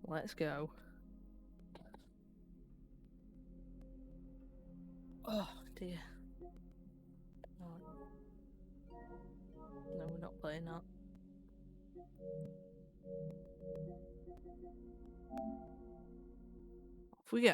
Let's go. Oh dear. No, we're not playing that. Off we go.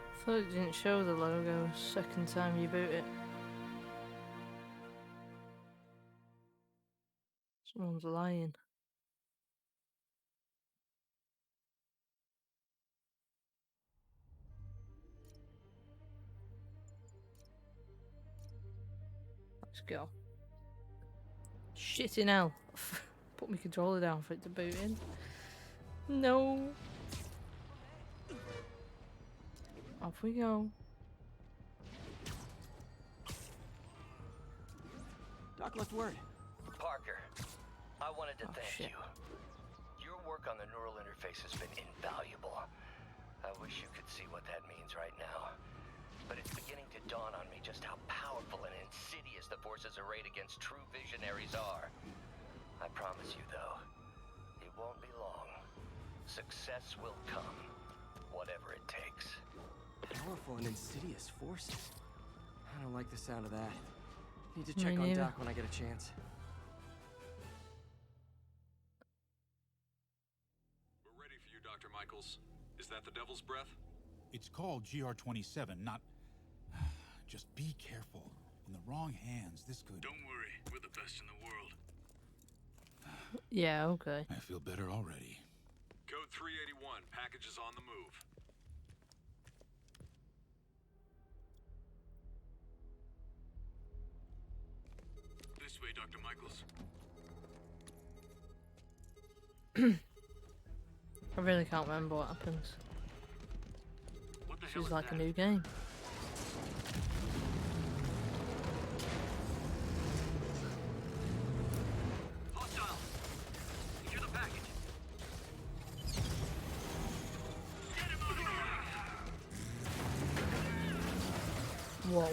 I thought it didn't show the logo second time you boot it. Someone's lying. Let's go. Shit in hell. Put my controller down for it to boot in. No. Off we go. Doc left word. Parker, I wanted to thank shit. you. Your work on the neural interface has been invaluable. I wish you could see what that means right now. But it's beginning to dawn on me just how powerful and insidious the forces arrayed against true visionaries are. I promise you, though, it won't be long. Success will come, whatever it takes. Powerful and insidious forces. I don't like the sound of that. Need to check Me on neither. Doc when I get a chance. We're ready for you, Dr. Michaels. Is that the Devil's Breath? It's called GR27, not... Just be careful. In the wrong hands, this could... Don't worry, we're the best in the world. Yeah, okay. I feel better already. Code 381, package is on the move. This way, Dr. Michaels. I really can't remember what happens. What the This hell is is like that? a new game. Hostile! Secure the package. Get him out of here! Whoa.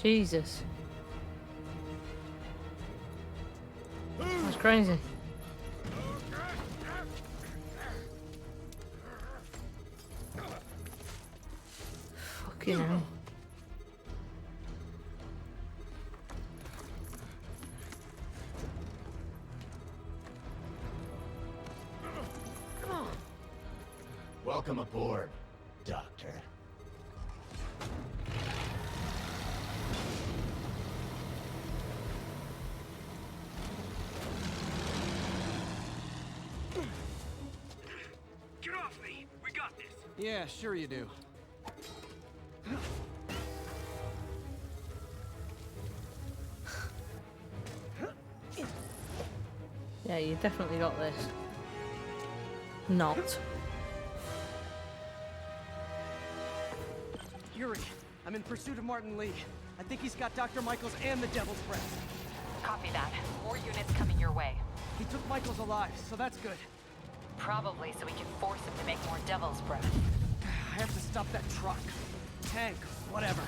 Jesus. That's crazy. Fucking hell. Welcome aboard, Doctor. Get off me! We got this! Yeah, sure you do. Yeah, you definitely got this. Not. Yuri, I'm in pursuit of Martin Lee. I think he's got Dr. Michaels and the Devil's Breath. Copy that. More units coming your way. He took Michaels alive, so that's good. Probably so we can force him to make more Devil's Breath. I have to stop that truck. Tank, whatever.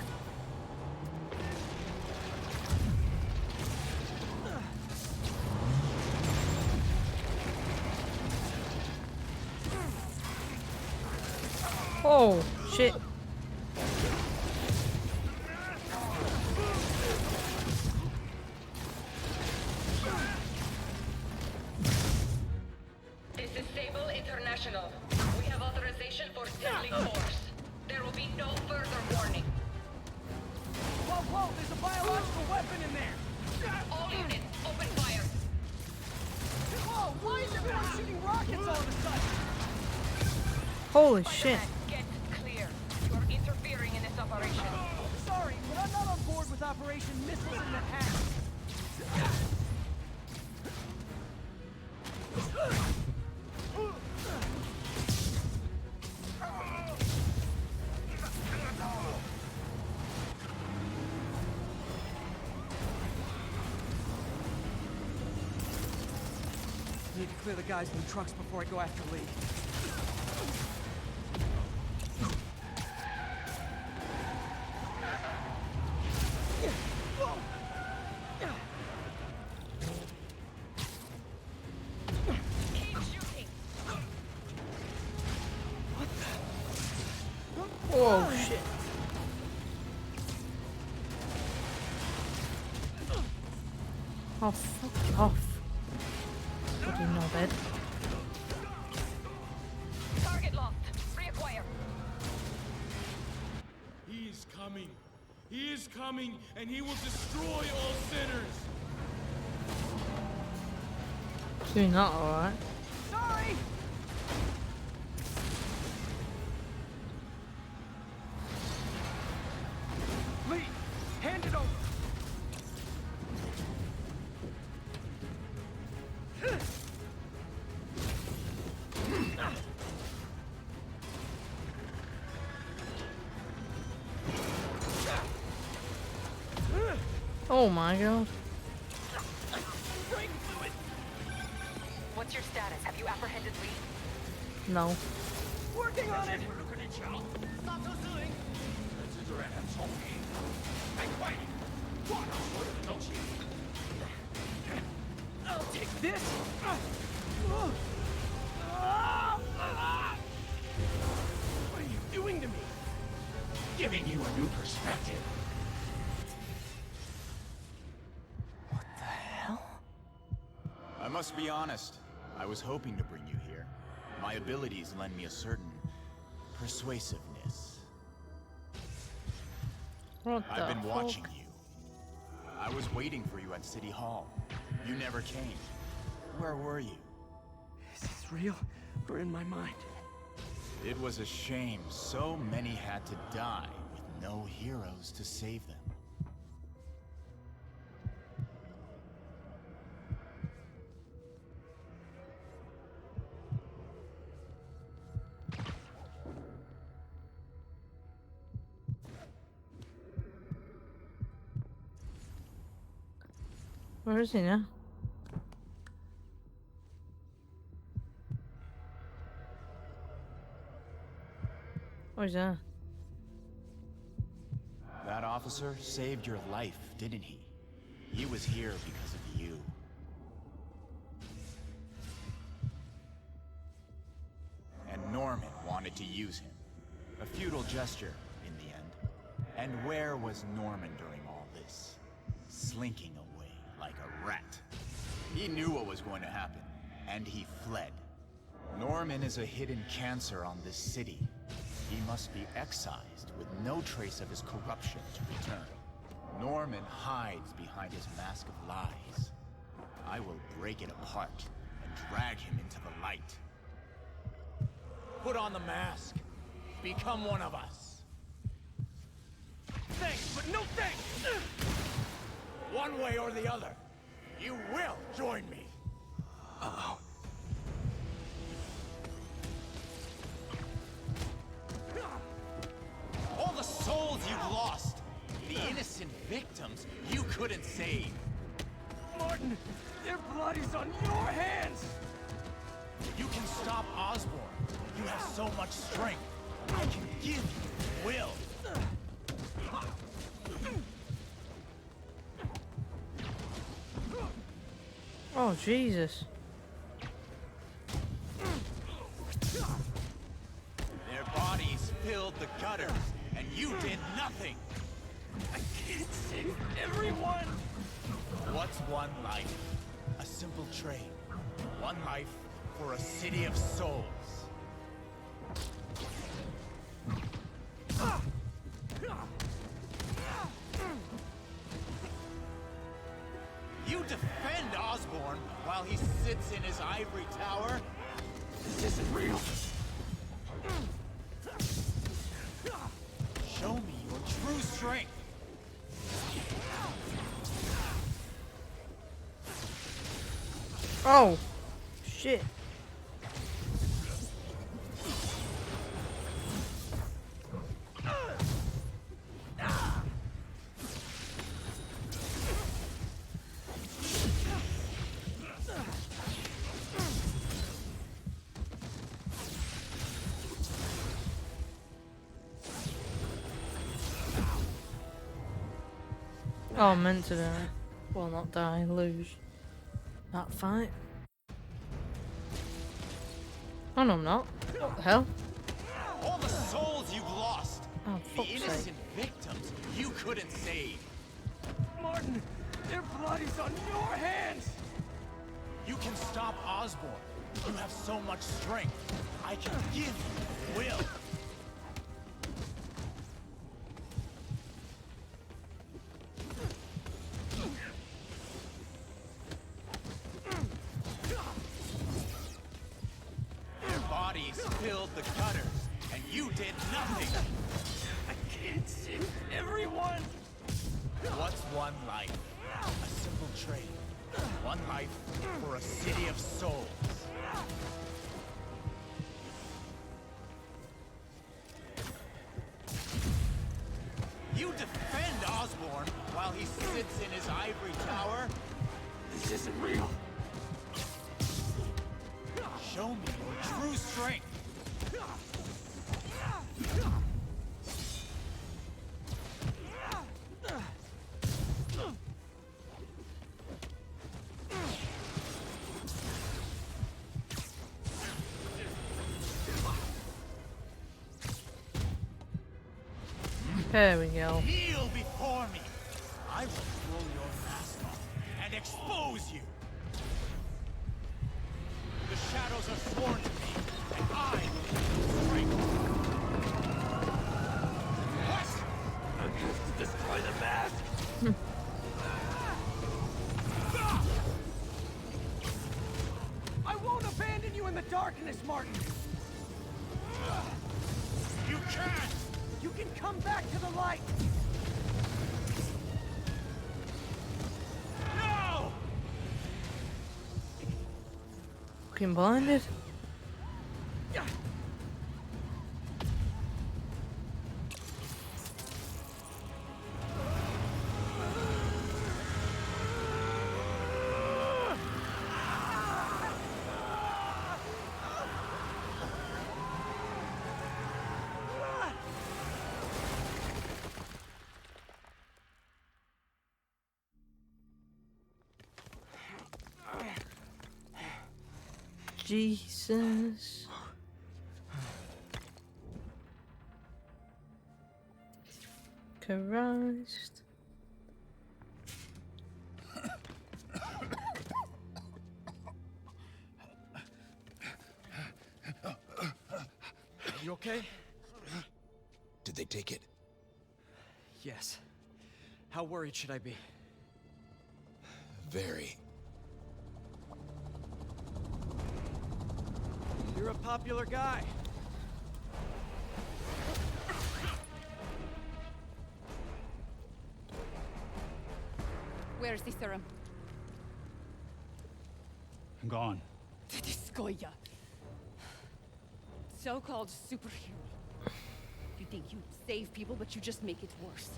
Oh, shit. This is Sable International. We have authorization for deadly force. There will be no further warning. Whoa, whoa, there's a biological weapon in there! All units, open fire. Whoa, why is everyone shooting rockets all of a sudden? Holy shit. Get clear. You are interfering in this operation. Sorry, but I'm not on board with Operation Missiles in the Hat. need to clear the guys in the trucks before I go after Lee. Oh shit. Oh, fuck off. Bloody knobhead. Target locked. Reacquire. He is coming. He is coming, and he will destroy all sinners. Doing that alright. Sorry! Lee, hand it over! Oh my god. What's your status? Have you apprehended Lee? No. Working on it! I'll take this! What are you doing to me? Giving you a new perspective. I must be honest. I was hoping to bring you here. My abilities lend me a certain persuasiveness. What the I've been fuck? watching you. I was waiting for you at City Hall. You never came. Where were you? Is this real or in my mind? It was a shame so many had to die with no heroes to save them. Where is he now? Where's that? That officer saved your life, didn't he? He was here because of you. And Norman wanted to use him. A futile gesture, in the end. And where was Norman during all this? Slinking away like a rat. He knew what was going to happen, and he fled. Norman is a hidden cancer on this city. He must be excised with no trace of his corruption to return. Norman hides behind his mask of lies. I will break it apart and drag him into the light. Put on the mask. Become one of us. Thanks, but no thanks! One way or the other, you will join me. Uh-oh. All the souls you've lost, the innocent victims you couldn't save. Martin, their blood is on your hands! You can stop Osborn. You have so much strength. I can give you will. Oh, Jesus. Their bodies filled the gutters, and you did nothing. I can't save everyone! What's one life? A simple trade. One life for a city of souls. You defend Osborn while he sits in his ivory tower? This isn't real. Show me your true strength. Oh, shit. Oh, I'm meant to die. Well, not die, lose. That fight. Oh no, I'm not. What the hell? All the souls you've lost. Oh, The fuck's innocent sake. victims you couldn't save. Martin, their blood is on your hands! You can stop Osborn. You have so much strength. I can give you will. Their bodies filled the gutters, and you did nothing. I can't save everyone! What's one life? A simple trade. One life for a city of souls. You defend Osborn while he sits in his ivory tower? This isn't real. Show me your true strength. There we go. Kneel before me. I will pull your mask off and expose you. The shadows are sworn to me, and I will give you strength. What? I'm going to destroy the mask! I won't abandon you in the darkness, Martin! You can't! You can come back to the light! No! Fucking blinded. Jesus. Christ. You okay? Did they take it? Yes. How worried should I be? Very. You're a popular guy. Where's the serum? Gone. Discoya. So-called superhero. You think you save people, but you just make it worse.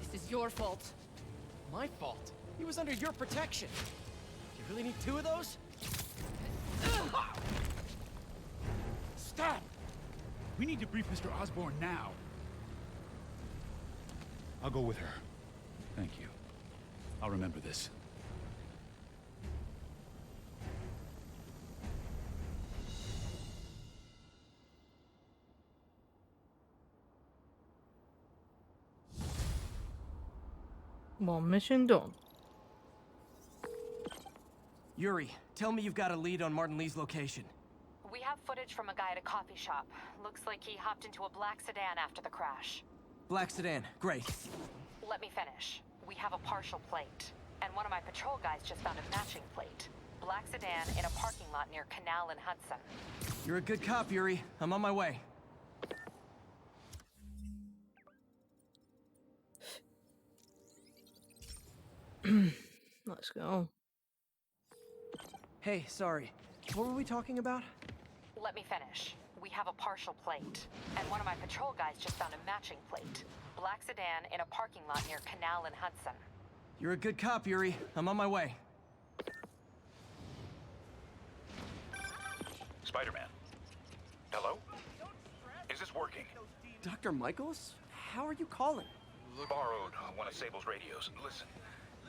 This is your fault. My fault? He was under your protection. You really need two of those? Stop! We need to brief Mr. Osborn now. I'll go with her. Thank you. I'll remember this. One mission done. Yuri, tell me you've got a lead on Martin Lee's location. We have footage from a guy at a coffee shop. Looks like he hopped into a black sedan after the crash. Black sedan, great. Let me finish. We have a partial plate. And one of my patrol guys just found a matching plate. Black sedan in a parking lot near Canal and Hudson. You're a good cop, Yuri. I'm on my way. Let's go. Hey, sorry. What were we talking about? Let me finish. We have a partial plate. And one of my patrol guys just found a matching plate. Black sedan in a parking lot near Canal and Hudson. You're a good cop, Yuri. I'm on my way. Spider-Man. Hello? Is this working? Dr. Michaels? How are you calling? Borrowed one of Sable's radios. Listen,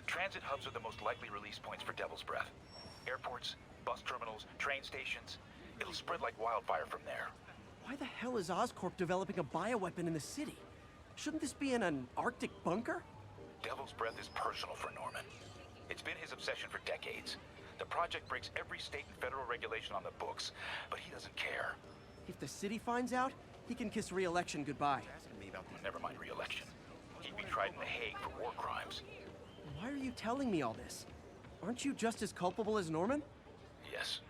transit hubs are the most likely release points for Devil's Breath. Airports, bus terminals, train stations. It'll spread like wildfire from there. Why the hell is Oscorp developing a bioweapon in the city? Shouldn't this be in an Arctic bunker? Devil's Breath is personal for Norman. It's been his obsession for decades. The project breaks every state and federal regulation on the books, but he doesn't care. If the city finds out, he can kiss re-election goodbye. Never mind re-election. He'd be tried in The Hague for war crimes. Why are you telling me all this? Aren't you just as culpable as Norman? Yes.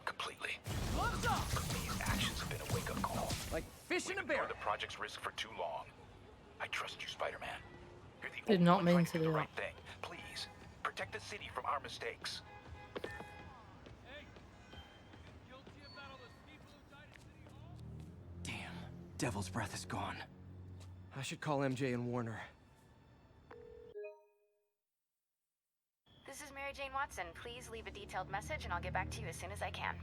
Completely. These actions have been a wake-up call. Like fish in a barrel. The project's risk for too long. I trust you, Spider-Man. You're the Did only not one mean trying to to do do the that. right thing. Please, protect the city from our mistakes. Damn, Devil's Breath is gone. I should call MJ and Warner. This is Mary Jane Watson. Please leave a detailed message and I'll get back to you as soon as I can.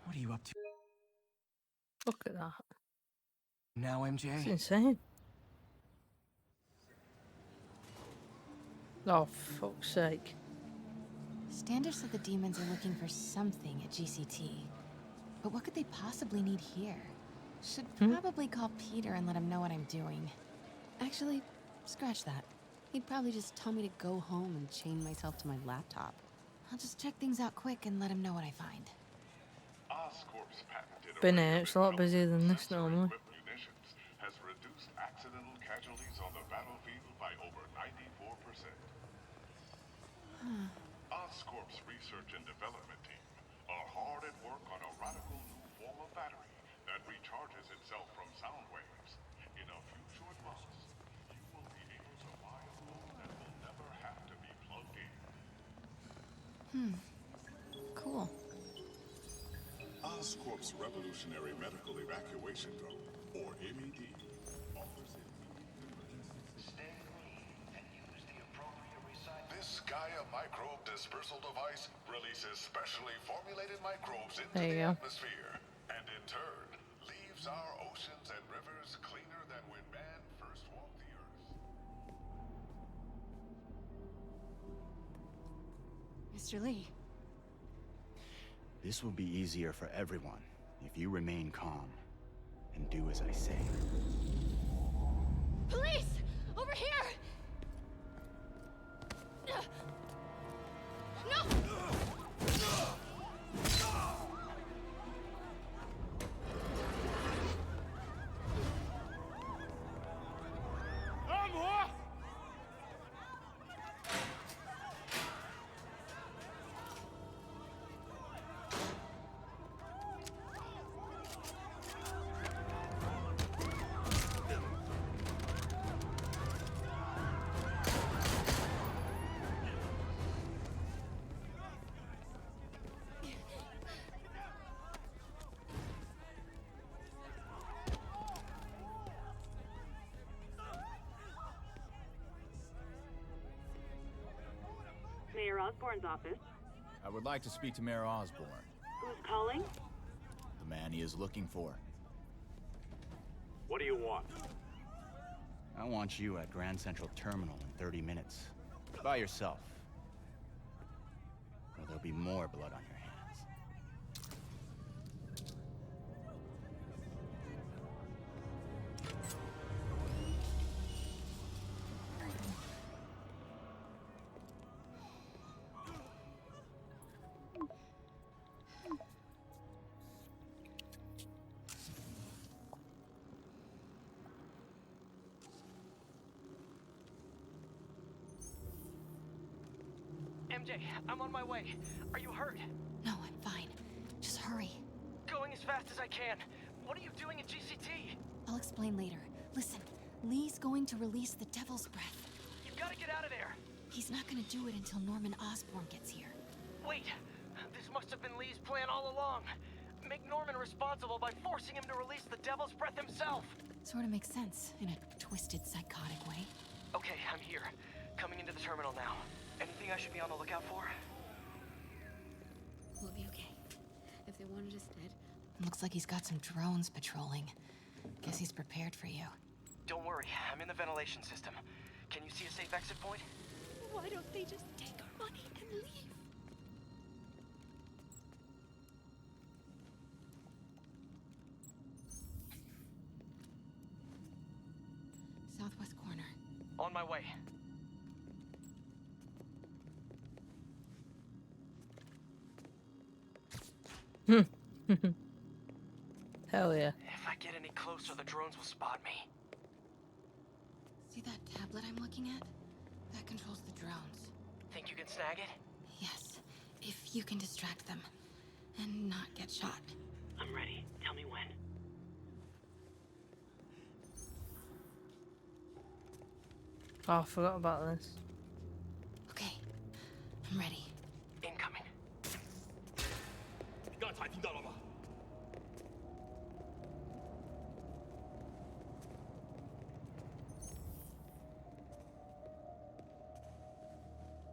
What are you up to Look at that. now, It's MJ? insane. Oh, fuck's sake. Standish said the demons are looking for something at GCT. But what could they possibly need here? Should probably call Peter and let him know what I'm doing. Actually, scratch that. He'd probably just tell me to go home and chain myself to my laptop. I'll just check things out quick and let him know what I find. Been here, it's a lot busier than this normally. Munitions has reduced accidental casualties on the battlefield by over 94%. Oscorp's research and development team are hard at work on a radical new form of battery that recharges itself from sound waves. In a few short months, you will be able to buy a phone that will never have to be plugged in. Cool. Oscorp's Revolutionary Medical Evacuation Drone, or MED, offers This Gaia microbe dispersal device releases specially formulated microbes into There you the go. atmosphere, and in turn, leaves our oceans and rivers cleaner than when man first walked the earth. Mr. Lee. This will be easier for everyone if you remain calm and do as I say. Police! Over here! No! Mayor Osborne's office. I would like to speak to Mayor Osborne, Who's calling? the man he is looking for. What do you want? I want you at Grand Central Terminal in 30 minutes. By yourself. Or there'll be more blood on your hands. MJ, I'm on my way. Are you hurt? No, I'm fine. Just hurry. Going as fast as I can. What are you doing at GCT? I'll explain later. Listen, Lee's going to release the Devil's Breath. You've got to get out of there. He's not gonna do it until Norman Osborn gets here. Wait, this must have been Lee's plan all along. Make Norman responsible by forcing him to release the Devil's Breath himself. Sort of makes sense, in a twisted, psychotic way. Okay, I'm here. Coming into the terminal now. Anything I should be on the lookout for? We'll be okay. If they wanted us dead... Looks like he's got some drones patrolling. Guess he's prepared for you. Don't worry, I'm in the ventilation system. Can you see a safe exit point? Why don't they just take our money and leave? Southwest corner. On my way. Hell yeah. If I get any closer, the drones will spot me. See that tablet I'm looking at? That controls the drones. Think you can snag it? Yes, if you can distract them and not get shot. I'm ready. Tell me when. Oh, I forgot about this. Okay, I'm ready. Incoming. 你刚才听到了吗？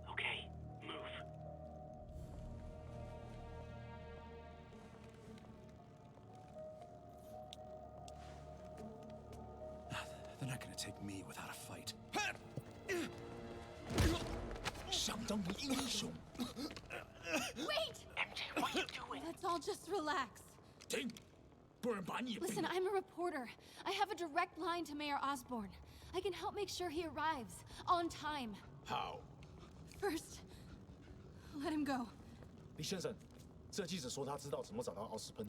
Okay, move. They're not gonna take me without a fight. 相当的英雄。 Wait! MJ, what are you doing? Let's all just relax. 停，不然把你也 Listen, I'm a reporter. I have a direct line to Mayor Osborne. I can help make sure he arrives on time. How? First, let him go. 李先生，这记者说他知道怎么找到奥斯喷。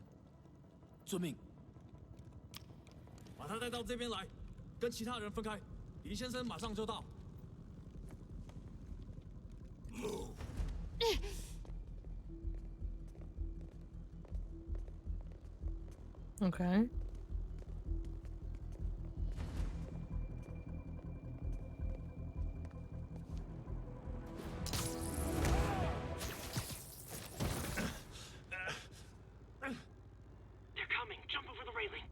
遵命。把他带到这边来，跟其他人分开。李先生马上就到。Okay. They're coming. Jump over the railing.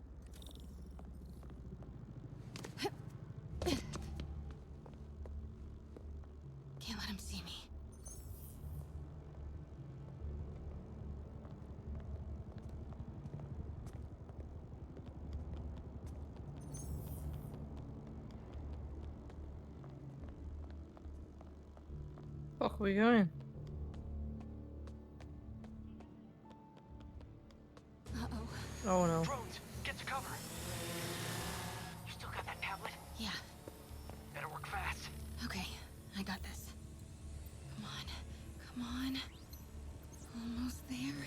Can't let him see me. Fuck are we going? Uh-oh. Oh no. Drones, get to cover. You still got that tablet? Yeah. Better work fast. Okay, I got this. Come on. Come on. Almost there.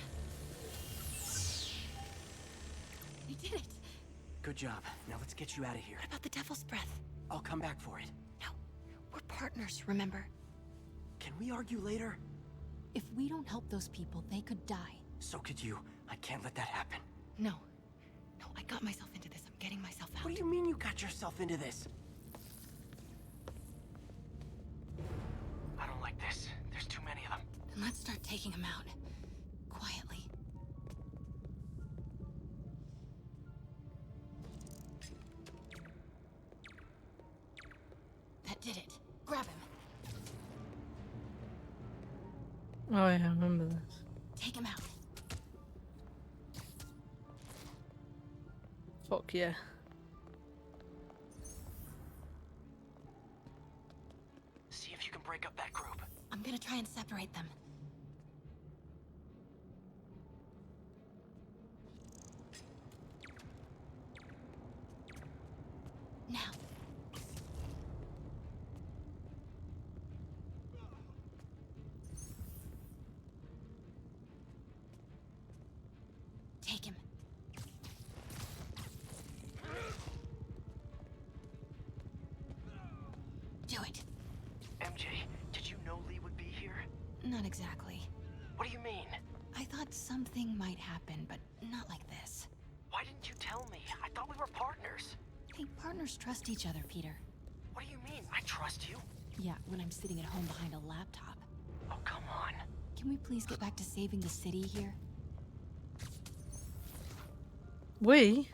I did it. Good job. Now let's get you out of here. What about the devil's breath? I'll come back for it. No. We're partners, remember? Can we argue later? If we don't help those people, they could die. So could you. I can't let that happen. No. No, I got myself into this. I'm getting myself out. What do you mean you got yourself into this? I don't like this. There's too many of them. Then let's start taking them out. Quietly. That did it. Grab him. Oh yeah, I remember this. Take him out. Fuck yeah. See if you can break up that group. I'm gonna try and separate them. Now. Take him. Do it. MJ, did you know Lee would be here? Not exactly. What do you mean? I thought something might happen, but not like this. Why didn't you tell me? I thought we were partners. Hey, partners trust each other, Peter. What do you mean? I trust you. Yeah, when I'm sitting at home behind a laptop. Oh, come on. Can we please get back to saving the city here? We?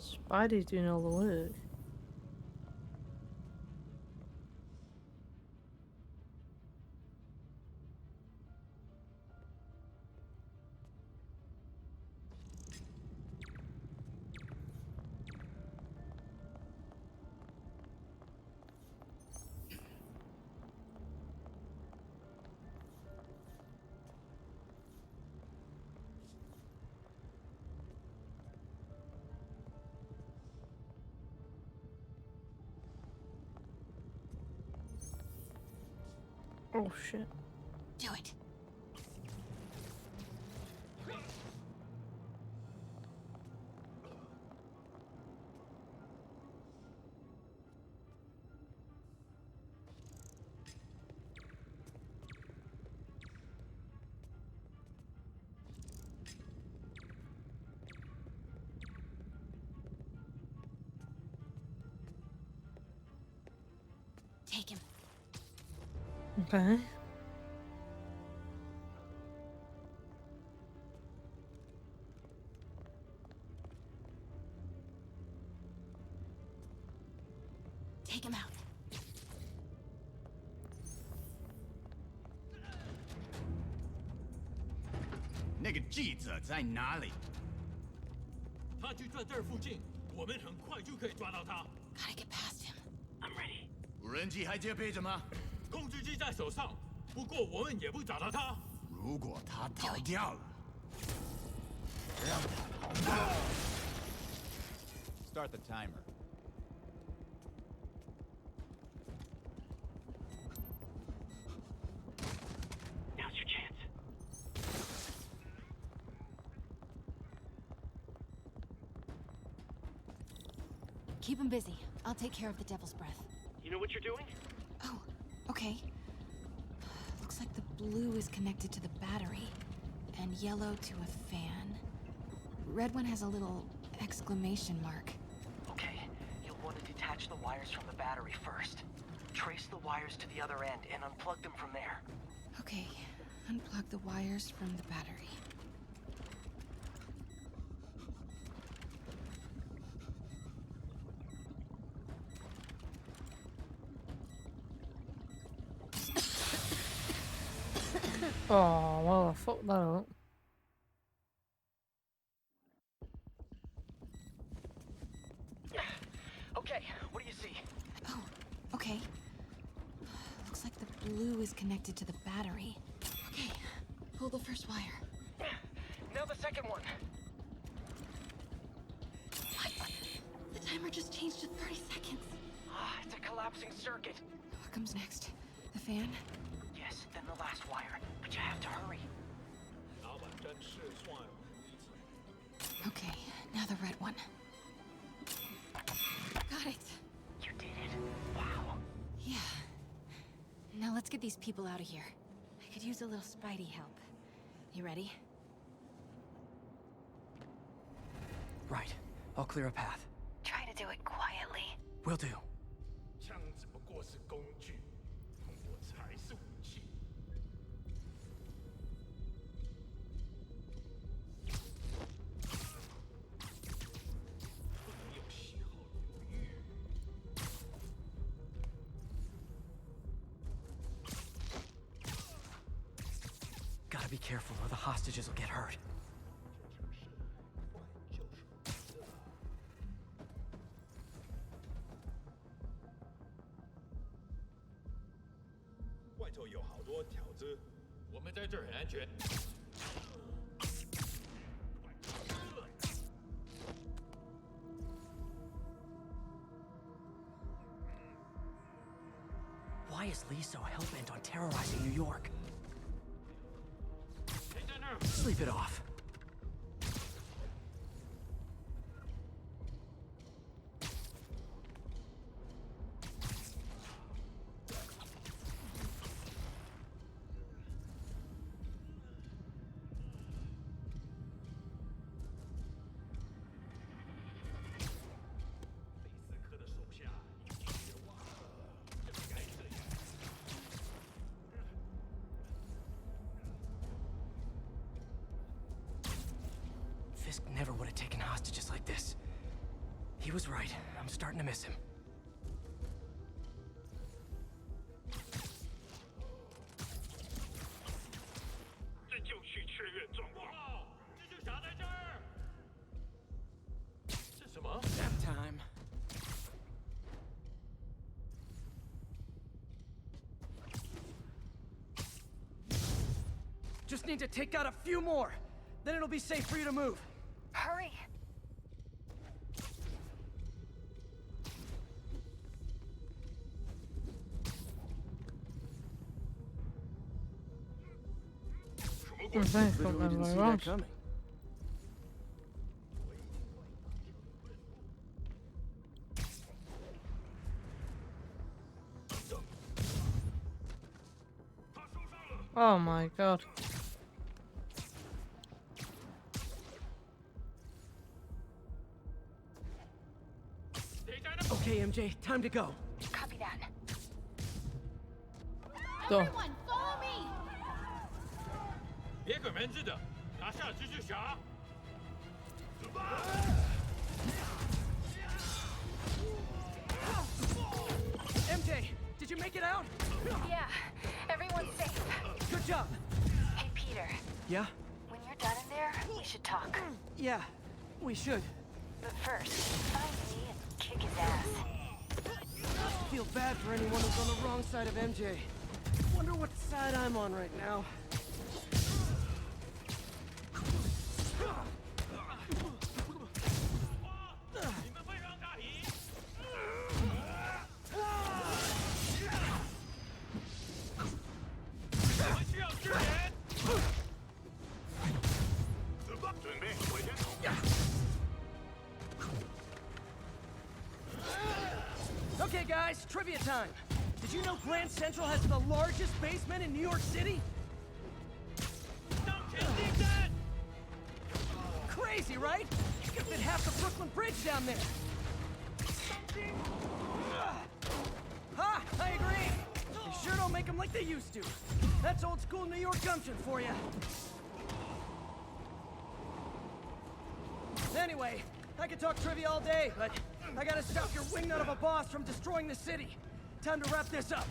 Spidey's doing all the work. Oh shit. Do it. Take him. Okay. Take him out. 那个记者在哪里？他就在这儿附近，我们很快就可以抓到他。Gotta get past him. I'm ready. 无人机还接配着吗？控制机在手上，不过我们也不找到他。如果他逃掉了，让他逃掉。Start the timer. Now's your chance. Keep him busy. I'll take care of the Devil's Breath. You know what you're doing? Oh, okay. Looks like the blue is connected to the battery, and yellow to a fan. Red one has a little exclamation mark. Okay, you'll want to detach the wires from the battery first. Trace the wires to the other end and unplug them from there. Okay, unplug the wires from the battery. Oh, well, I fucked that up. Okay, what do you see? Oh, okay. Looks like the blue is connected to the battery. Okay, pull the first wire. Now the second one. What? The timer just changed to 30 seconds. Ah, it's a collapsing circuit. What comes next? The fan? Yes, then the last wire. But you have to hurry. Okay, now the red one. Got it. You did it. Wow. Yeah. Now let's get these people out of here. I could use a little Spidey help. You ready? Right. I'll clear a path. Try to do it quietly. Will do. 枪只不过是工具，我才是武器。不能有丝毫犹豫。Gotta be careful or the hostages will get hurt. 外头有好多条子，我们在这儿很安全。Why is Lee so hell-bent on terrorizing New York? 谁在那儿？ Sleep it off. Fisk never would have taken hostages like this. He was right. I'm starting to miss him. 这就去确认状况。蜘蛛侠在这儿。这什么？ Nap time. Just need to take out a few more. Then it'll be safe for you to move. Hurry! Literally didn't see that coming. Oh my god. Okay, MJ, time to go. Copy that. Go. Everyone, follow me! 别给门子的，拿下蜘蛛侠！ MJ, did you make it out? Yeah, everyone's safe. Good job. Hey, Peter. Yeah? When you're done in there, we should talk. Yeah, we should. But first, find me and kick his ass. I feel bad for anyone who's on the wrong side of MJ. Wonder what side I'm on right now. Okay, guys, trivia time. Did you know Grand Central has the largest basement in New York City? Crazy, right? You could fit half the Brooklyn Bridge down there. Ha! I agree. They sure don't make them like they used to. That's old school New York gumption for you. Anyway, I could talk trivia all day, but I gotta stop your wingnut of a boss from destroying the city. Time to wrap this up.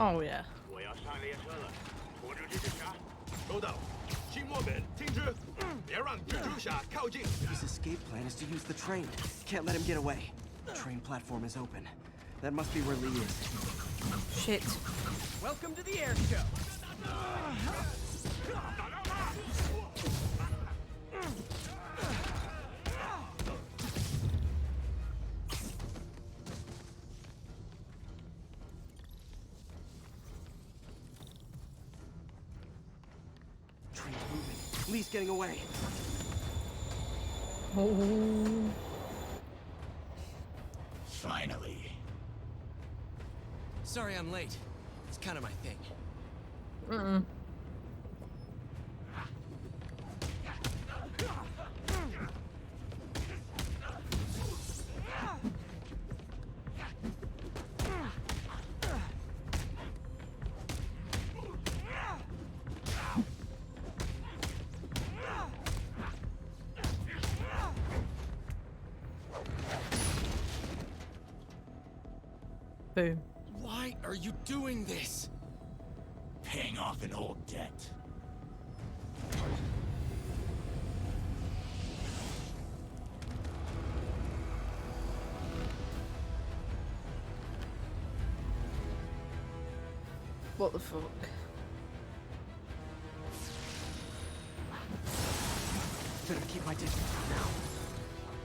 Oh yeah. 我要上列车了，拖住蜘蛛侠。收到，静默门停止，别让蜘蛛侠靠近。 His escape plan is to use the train. Can't let him get away. The train platform is open. That must be where Lee is. Shit. Welcome to the air show. Train's moving. Lee's getting away. Oh. Finally. Sorry I'm late. It's kind of my thing. Mm-mm. Boom. Why are you doing this? Paying off an old debt. What the fuck? Better keep my distance for now.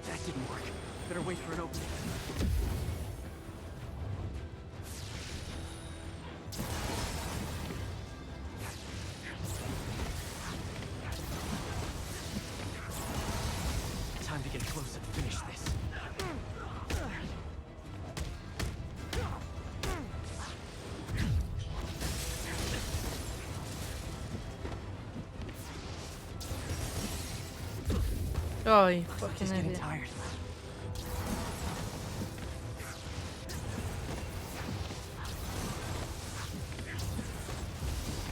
That didn't work. Better wait for an opening. Time to get close and finish this. Oh, you fucking Just getting idiot. tired.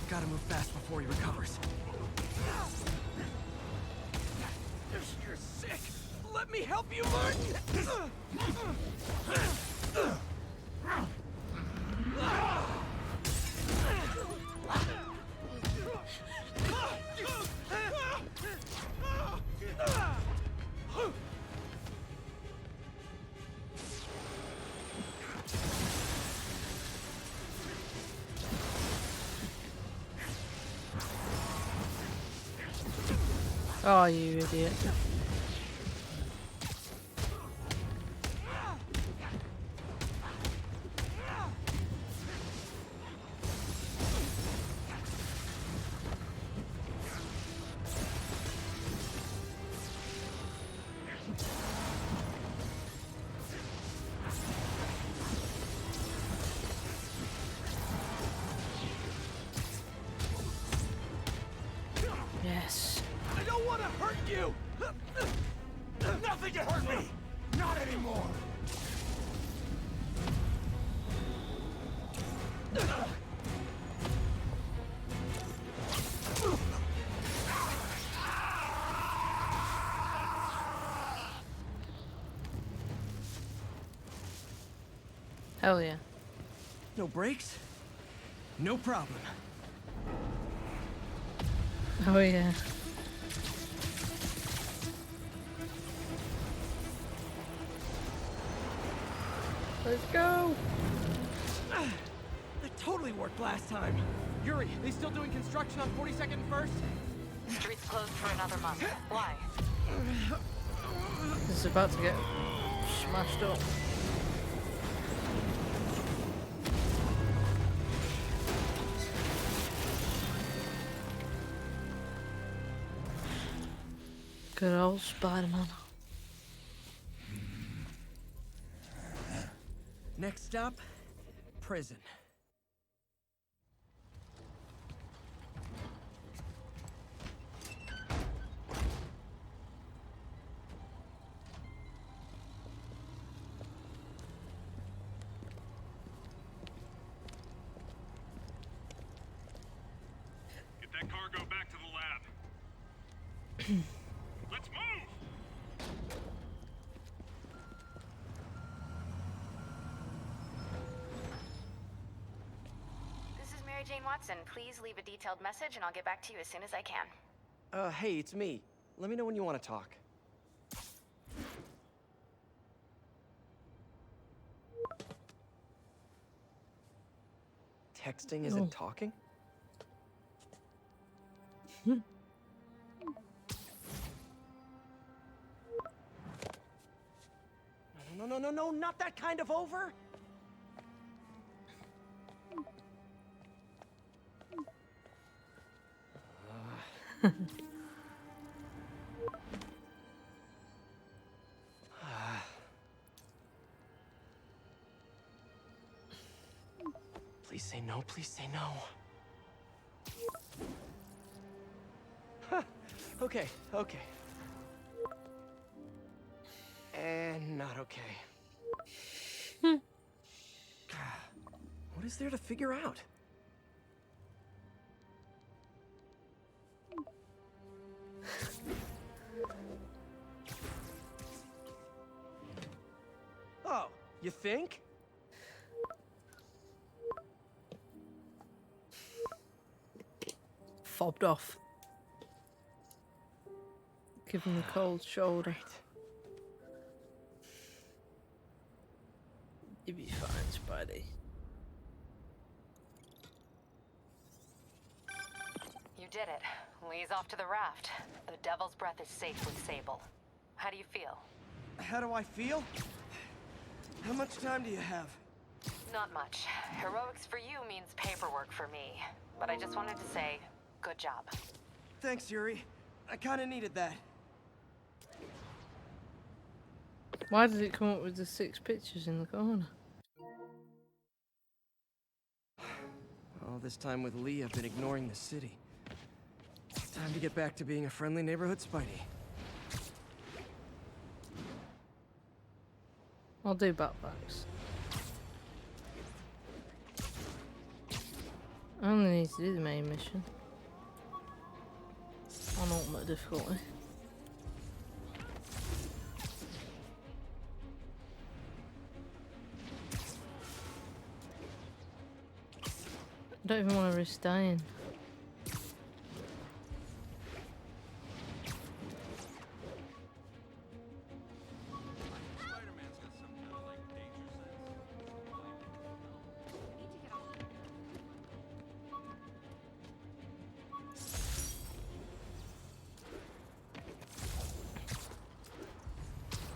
Gotta move fast before he recovers. You're sick. Let me help you, Martin. Oh, you idiot. gonna hurt you! Nothing can hurt me! Not anymore! Hell yeah. No brakes? No problem. Oh yeah. Let's go! That totally worked last time. Yuri, they still doing construction on 42nd and 1st? Streets closed for another month. Why? This is about to get smashed up. Good old Spider-Man. Next stop, prison. Get that cargo back to the lab. Let's move! This is Mary Jane Watson. Please leave a detailed message and I'll get back to you as soon as I can. Hey, it's me. Let me know when you want to talk. Texting isn't talking? No, not that kind of over! Please say no, please say no. Huh. Okay. And not okay. What is there to figure out? Oh, you think? Fobbed off. Give him the cold shoulder. You'll be fine, Spidey. You did it. Lee's off to the raft. The Devil's Breath is safe with Sable. How do you feel? How do I feel? How much time do you have? Not much. Heroics for you means paperwork for me. But I just wanted to say, good job. Thanks, Yuri. I kinda needed that. Why did it come up with the 6 pictures in the corner? All this time with Lee, I've been ignoring the city. It's time to get back to being a friendly neighborhood Spidey. I'll do backpacks. I only need to do the main mission. On ultimate difficulty. I don't even want to risk dying.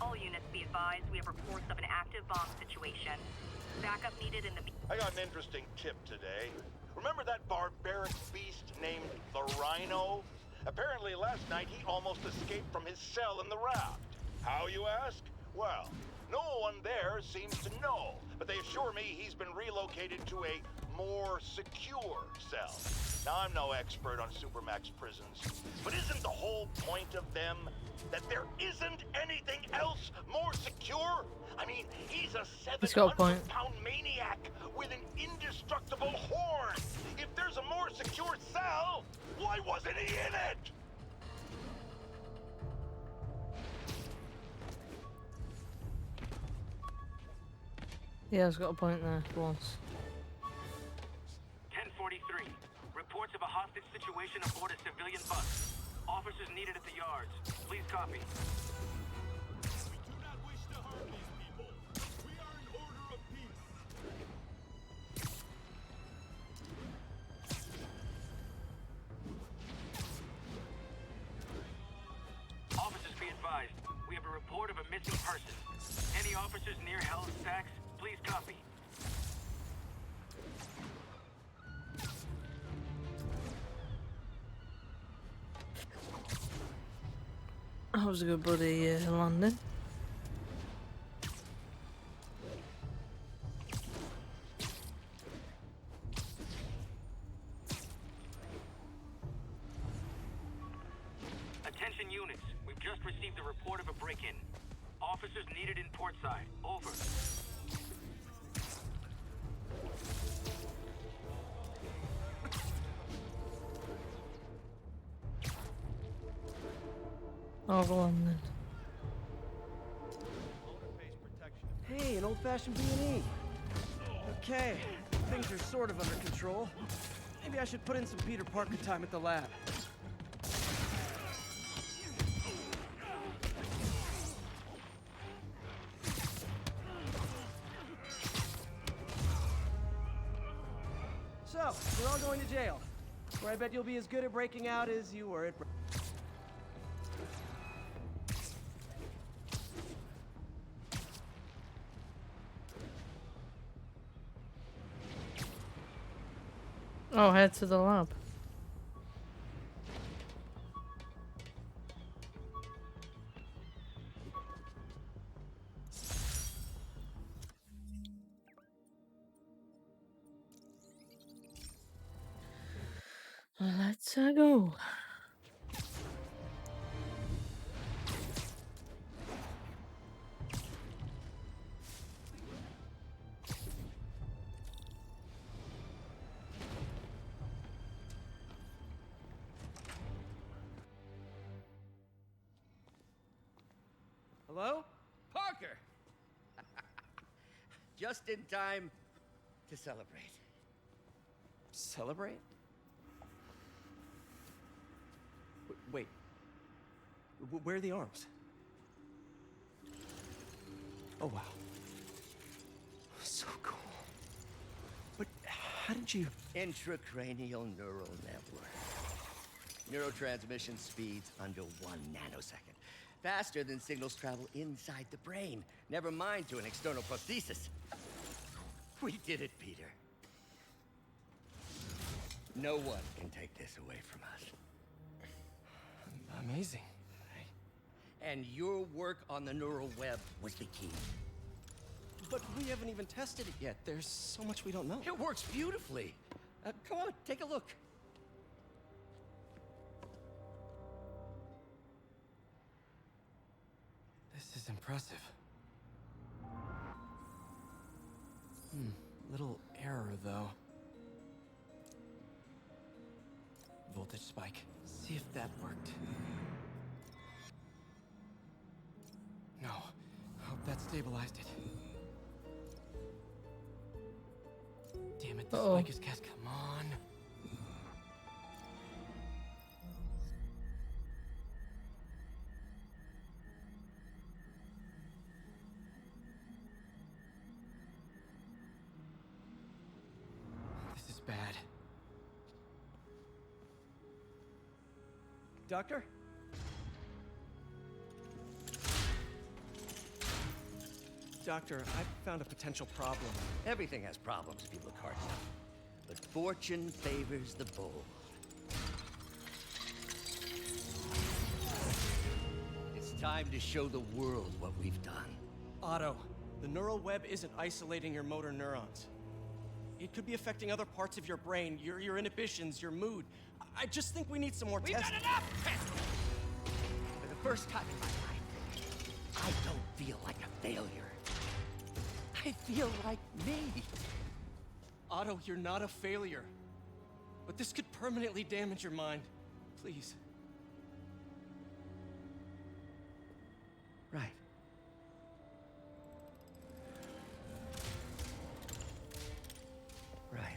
All units be advised, we have reports of an active bomb situation. Backup needed in the... I got an interesting tip today. Remember that barbaric beast named the Rhino? Apparently last night he almost escaped from his cell in the raft. How, you ask? Well, no one there seems to know, but they assure me he's been relocated to a more secure cell. Now, I'm no expert on Supermax prisons, but isn't the whole point point of them? That there isn't anything else more secure? I mean, he's a He's got a point. 700-pound maniac with an indestructible horn. If there's a more secure cell, why wasn't he in it? Yeah, he's got a point there for once. 1043. Reports of a hostage situation aboard a civilian bus. Officers needed at the yards. Please copy. We do not wish to harm these people. We are in order of peace. Officers, be advised. We have a report of a missing person. Any officers near Hell's Stacks, please copy. That was a good bloody landing. Attention units, we've just received a report of a break-in. Officers needed in portside. Over. Oh, go on then. Hey, an old-fashioned B&E. Okay, things are sort of under control. Maybe I should put in some Peter Parker time at the lab. So, we're all going to jail, where I bet you'll be as good at breaking out as you were at Oh, head to the lab. Let's go. Hello? Parker! Just in time to celebrate. Celebrate? Wait. Where are the arms? Oh, wow. So cool. But how did you... Intracranial neural network. Neurotransmission speeds under 1 nanosecond. Faster than signals travel inside the brain. Never mind to an external prosthesis. We did it, Peter. No one can take this away from us. Amazing. And your work on the neural web was the key. But we haven't even tested it yet. There's so much we don't know. It works beautifully. Come on, take a look. This is impressive. Little error, though. Voltage spike. See if that worked. No. Hope that stabilized it. Damn it, this spike is cast. Come on. This is bad. Doctor? Doctor, I found a potential problem. Everything has problems if you look hard enough. But fortune favors the bold. It's time to show the world what we've done. Otto, the neural web isn't isolating your motor neurons. It could be affecting other parts of your brain, your inhibitions, your mood. I just think we need some more testing. We've got enough! first time in my life, I don't feel like a failure. I feel like me. Otto, you're not a failure. But this could permanently damage your mind. Please. Right. Right.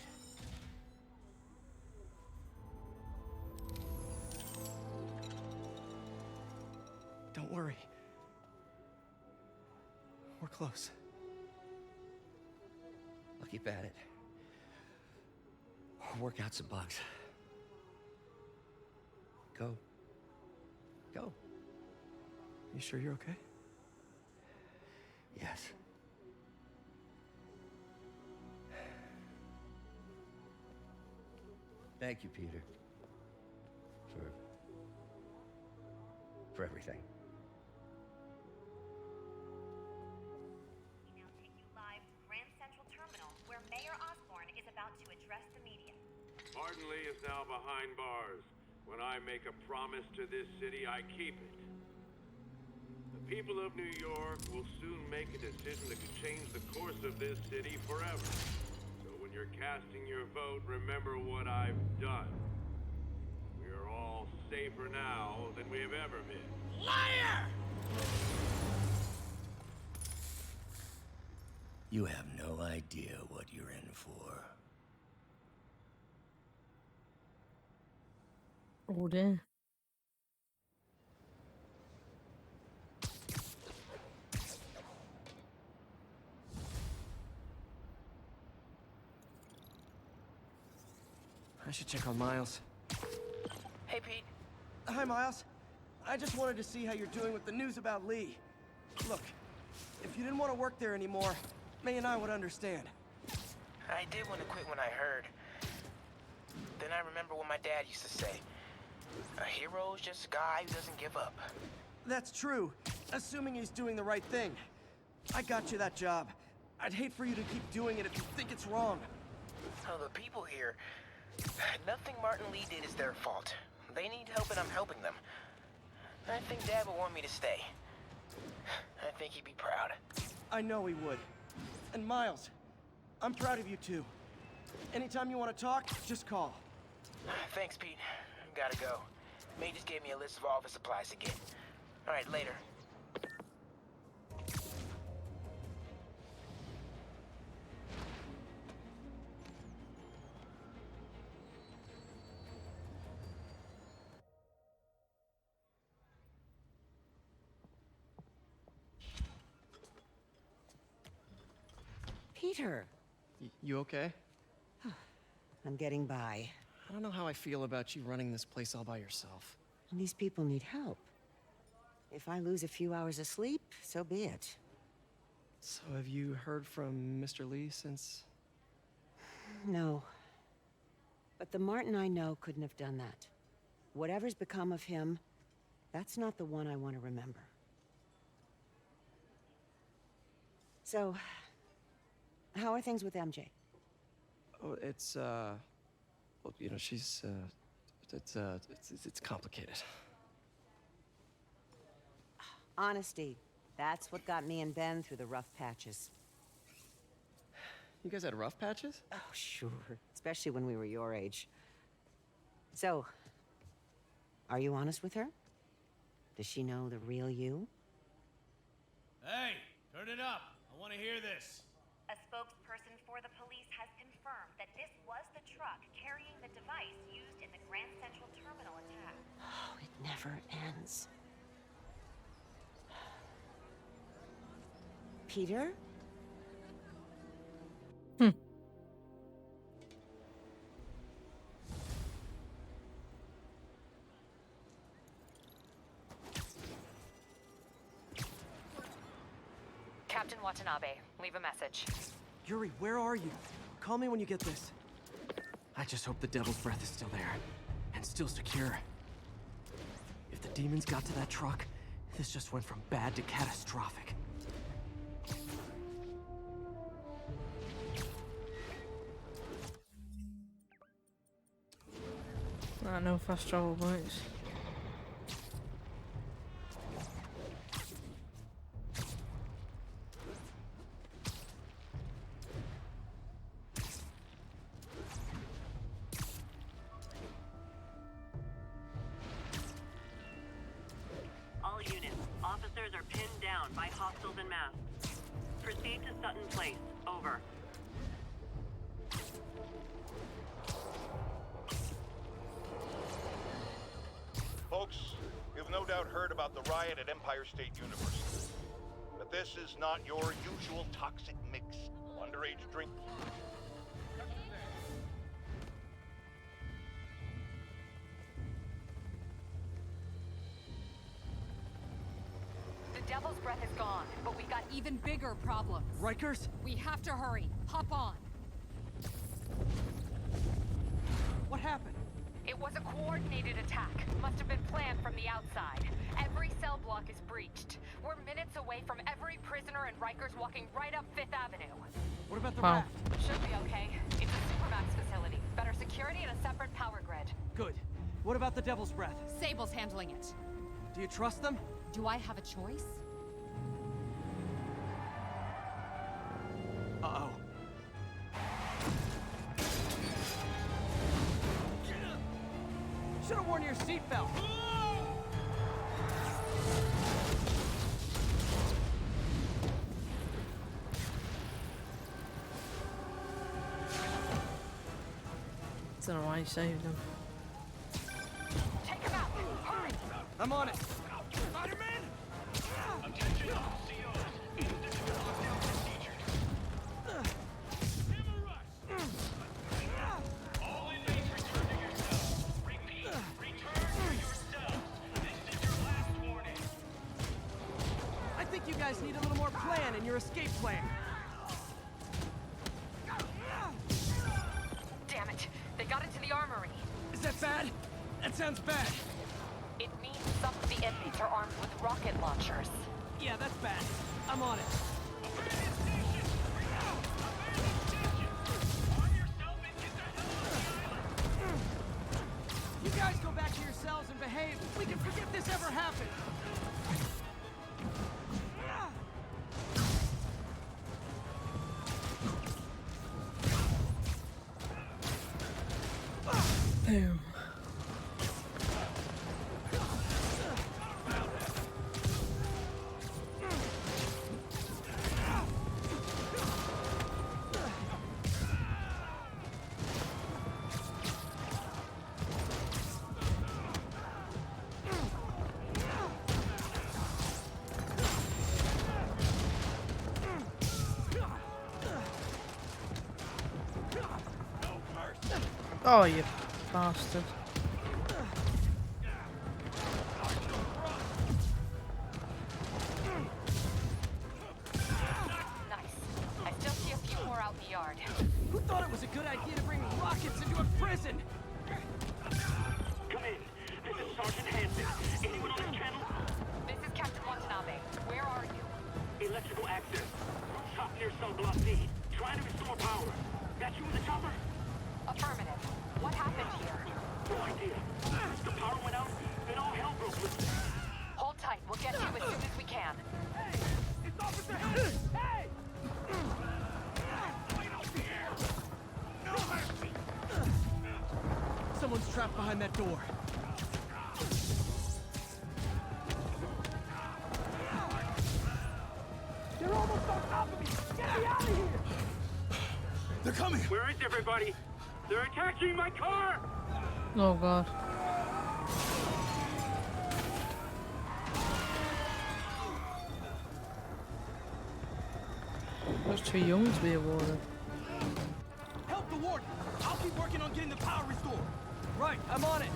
Don't worry. We're close. I'll keep at it. I'll work out some bugs. Go. Go. You sure you're okay? Yes. Thank you, Peter. For everything. We now take you live to Grand Central Terminal, where Mayor Osborne is about to address the media. Martin Lee is now behind bars. When I make a promise to this city, I keep it. The people of New York will soon make a decision that could change the course of this city forever. So when you're casting your vote, remember what I've done. We are all safer now than we have ever been. Liar! You have no idea what you're in for. Oh dear. I should check on Miles. Hey, Pete. Hi, Miles. I just wanted to see how you're doing with the news about Lee. Look, if you didn't want to work there anymore, May and I would understand. I did want to quit when I heard. Then I remember what my dad used to say. A hero is just a guy who doesn't give up. That's true, assuming he's doing the right thing. I got you that job. I'd hate for you to keep doing it if you think it's wrong. Oh, the people here, nothing Martin Lee did is their fault. They need help and I'm helping them. I think Dad would want me to stay. I think he'd be proud. I know he would. And Miles, I'm proud of you too. Anytime you want to talk, just call. Thanks, Pete. Gotta go. May just gave me a list of all the supplies to get. All right, later. Peter. You okay? I'm getting by. I don't know how I feel about you running this place all by yourself. And these people need help. If I lose a few hours of sleep, so be it. So have you heard from Mr. Lee since? No. But the Martin I know couldn't have done that. Whatever's become of him, that's not the one I want to remember. So, how are things with MJ? Oh, it's, well, you know, she's, it's complicated. Honesty. That's what got me and Ben through the rough patches. You guys had rough patches? Oh, sure. Especially when we were your age. So, are you honest with her? Does she know the real you? Hey, turn it up. I want to hear this. A spokesperson for the police has confirmed that this was the truck carrying the device used in the Grand Central Terminal attack. Oh, it never ends. Peter? Captain Watanabe, leave a message. Yuri, where are you? Call me when you get this. I just hope the Devil's Breath is still there. And still secure. If the demons got to that truck, this just went from bad to catastrophic. No fast travel points. officers are pinned down by hostiles en masse. Proceed to Sutton Place. Over. Folks, you've no doubt heard about the riot at Empire State University. But this is not your usual toxic mix of underage drink. The Devil's Breath is gone, but we got even bigger problems. Rikers? We have to hurry. Hop on. What happened? It was a coordinated attack. Must have been planned from the outside. Every cell block is breached. We're minutes away from every prisoner and Rikers walking right up 5th Avenue. What about the raft? Should be okay. It's a Supermax facility. Better security and a separate power grid. Good. What about the Devil's Breath? Sable's handling it. Do you trust them? Do I have a choice? Uh-oh. Should have worn your seatbelt. I don't know why he saved him. Take him out. Hurry. I'm on it. Spider-Man! Attention all COs. This is your lockdown procedure. Hammer rush! All inmates return to your cells. Repeat, return to your cells. This is your last warning. I think you guys need a little more plan in your escape plan. Damn it. They got into the armory. Is that bad? That sounds bad. It means some of the inmates are armed with rocket launchers. Yeah, that's bad. I'm on it. Abandoned station! Abandoned station! Arm yourself and get the hell out of the island! You guys go back to your cells and behave. We can forget this ever happened. Boom. Oh, you bastard. Nice. I still see a few more out in the yard. Who thought it was a good idea to bring rockets into a prison? Come in. This is Sergeant Hansen. Anyone on this channel? This is Captain Watanabe. Where are you? Electrical access. Top near cell block D. Trying to restore power. That you in the chopper? Affirmative. What happened here? No idea. The power went out, then all hell broke loose. Hold tight. We'll get you as soon as we can. Hey! It's Officer Hansen! Hey! No mercy! Someone's trapped behind that door. They're almost on top of me! Get me out of here! They're coming! Where is everybody? They're attacking my car! Oh god. I was too young to be a warden. Help the warden! I'll keep working on getting the power restored. Right, I'm on it.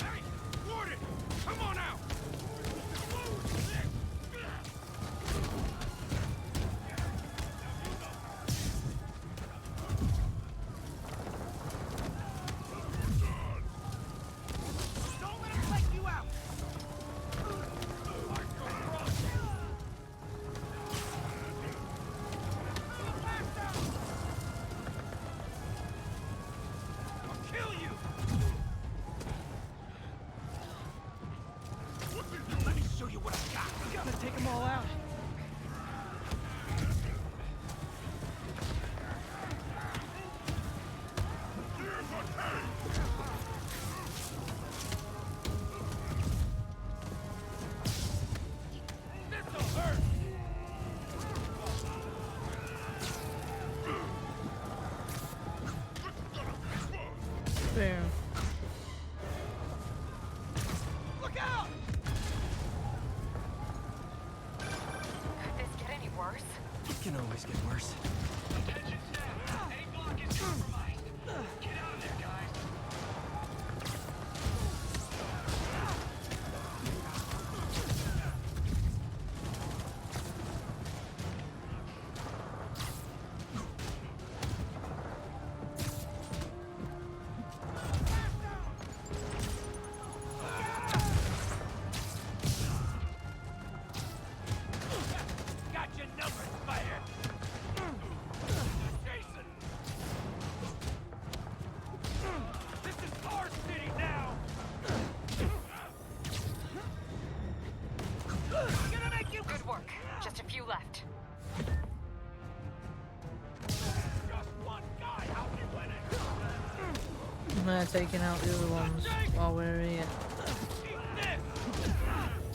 Hey! Warden! Come on out! Don't let him take you out! I'll kill you! Let me show you what I got! We gotta take them all out. always get worse. Attention staff. A block is compromised. Get out of there, guys. Got your number, Spider. Jason. This is our city now. Gonna make you. Good work. Just a few left. Just one guy. How we winning? I'm taking out the other ones while we're here.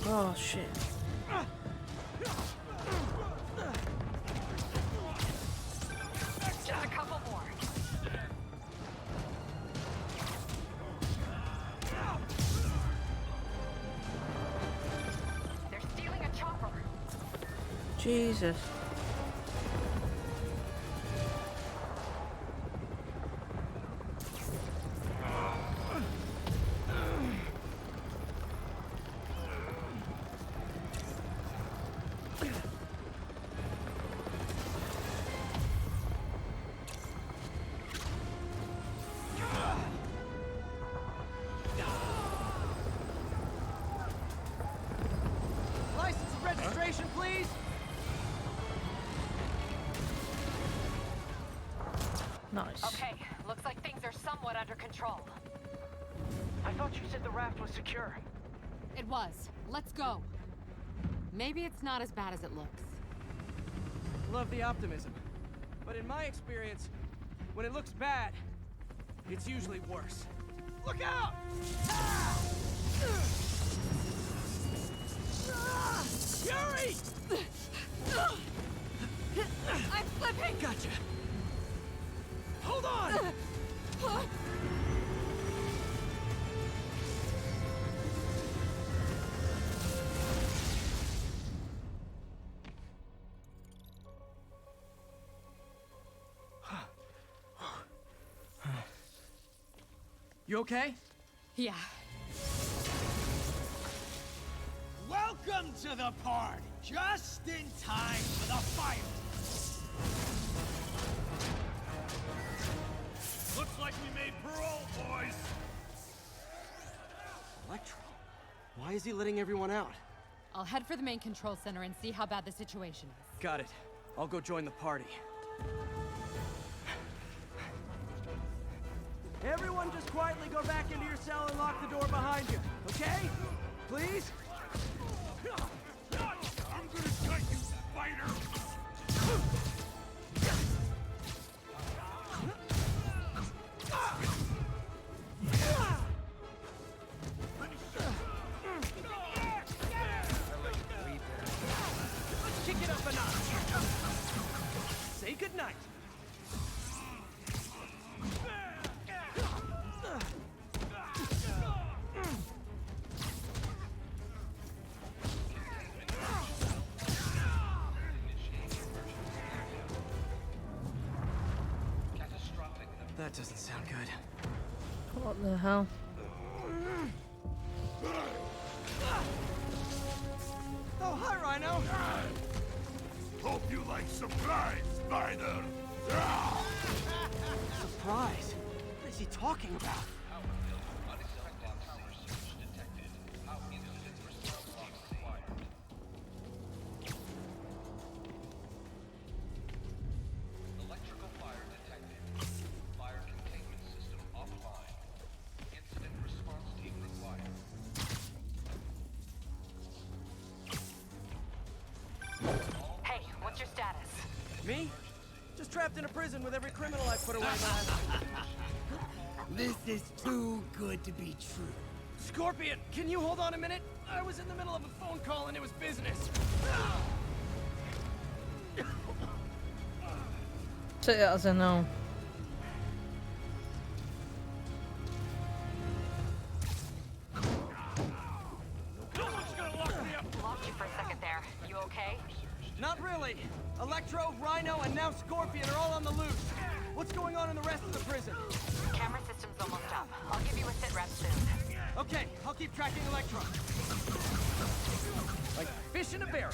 Oh shit. Just a couple more. They're stealing a chopper. Jesus. License and registration, please. Nice. Okay, looks like things are somewhat under control. I thought you said the raft was secure. It was. Let's go. Maybe it's not as bad as it looks. Love the optimism. But in my experience, when it looks bad, it's usually worse. Look out! Yuri! I'm slipping! Gotcha. Hold on! You okay? Yeah. Welcome to the party! Just in time for the fire! Looks like we made parole, boys! Electro? Why is he letting everyone out? I'll head for the main control center and see how bad the situation is. Got it. I'll go join the party. Everyone just quietly go back into your cell and lock the door behind you, okay? Please? I'm gonna cut you, spider! Let's kick it up a notch. Say goodnight. That doesn't sound good. What the hell? Oh, hi, Rhino. Hope you like surprise, spider! Surprise? What is he talking about? Electrical fire detected. Fire containment system offline. Incident response team required. Hey, what's your status? Me? Just trapped in a prison with every criminal I put away last. This is too good to be true. Scorpion, can you hold on a minute? I was in the middle of a phone call and it was business. Take that as a no. Lost you for a second there. You okay? Not really. Electro, Rhino, and now Scorpion are all on the loose. What's going on in the rest of the prison? Camera system's almost up. I'll give you a sit rep soon. Okay, I'll keep tracking Electro. Like fish in a barrel.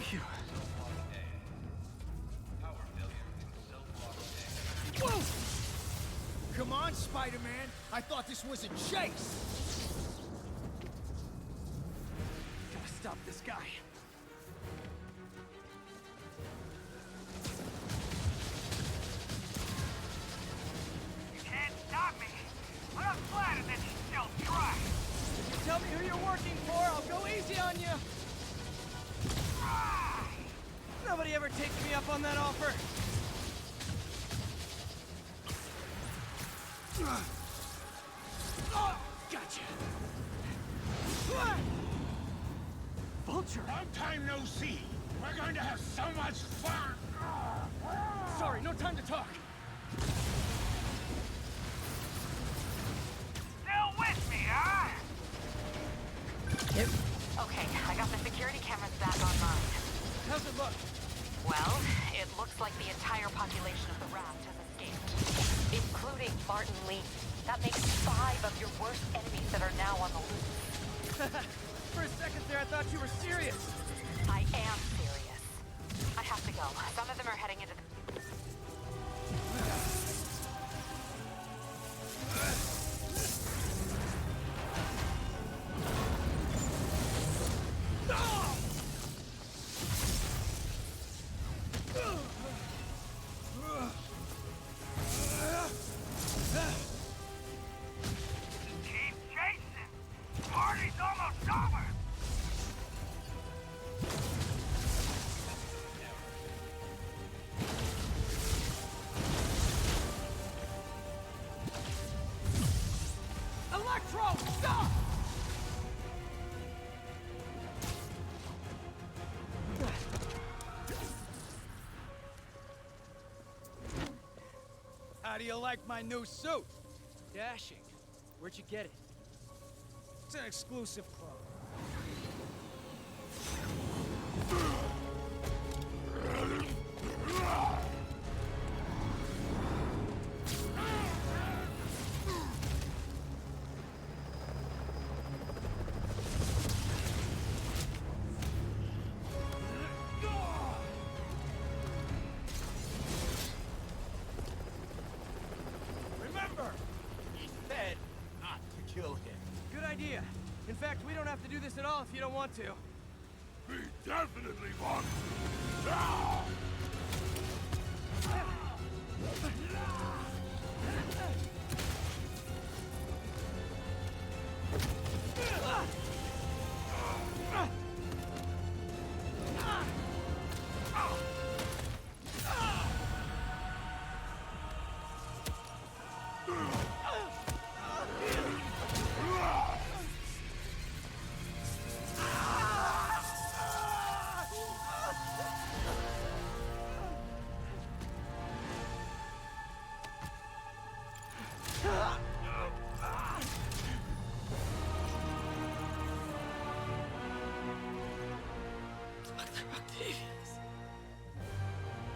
Phew. Whoa! Come on, Spider-Man. I thought this was a chase. Gotta stop this guy. You can't stop me. But I'm flattered that you still try. If you tell me who you're working for, I'll go easy on you. Nobody ever takes me up on that offer. Gotcha. Vulture! Long time no see. We're going to have so much fun. Sorry, no time to talk. Still with me, huh? Yep. Okay, I got the security cameras back online. How's it look? Well, it looks like the entire population of the raft has escaped, including Martin Lee. That makes 5 of your worst enemies that are now on the loose. For a second there, I thought you were serious. I am serious. I have to go. Some of them are heading into the... Keep chasing. Party's almost over. Electro, stop! How do you like my new suit? Dashing. Where'd you get it? It's an exclusive club. Remember! He said not to kill him. Good idea. In fact, we don't have to do this at all if you don't want to. We definitely want to. Now!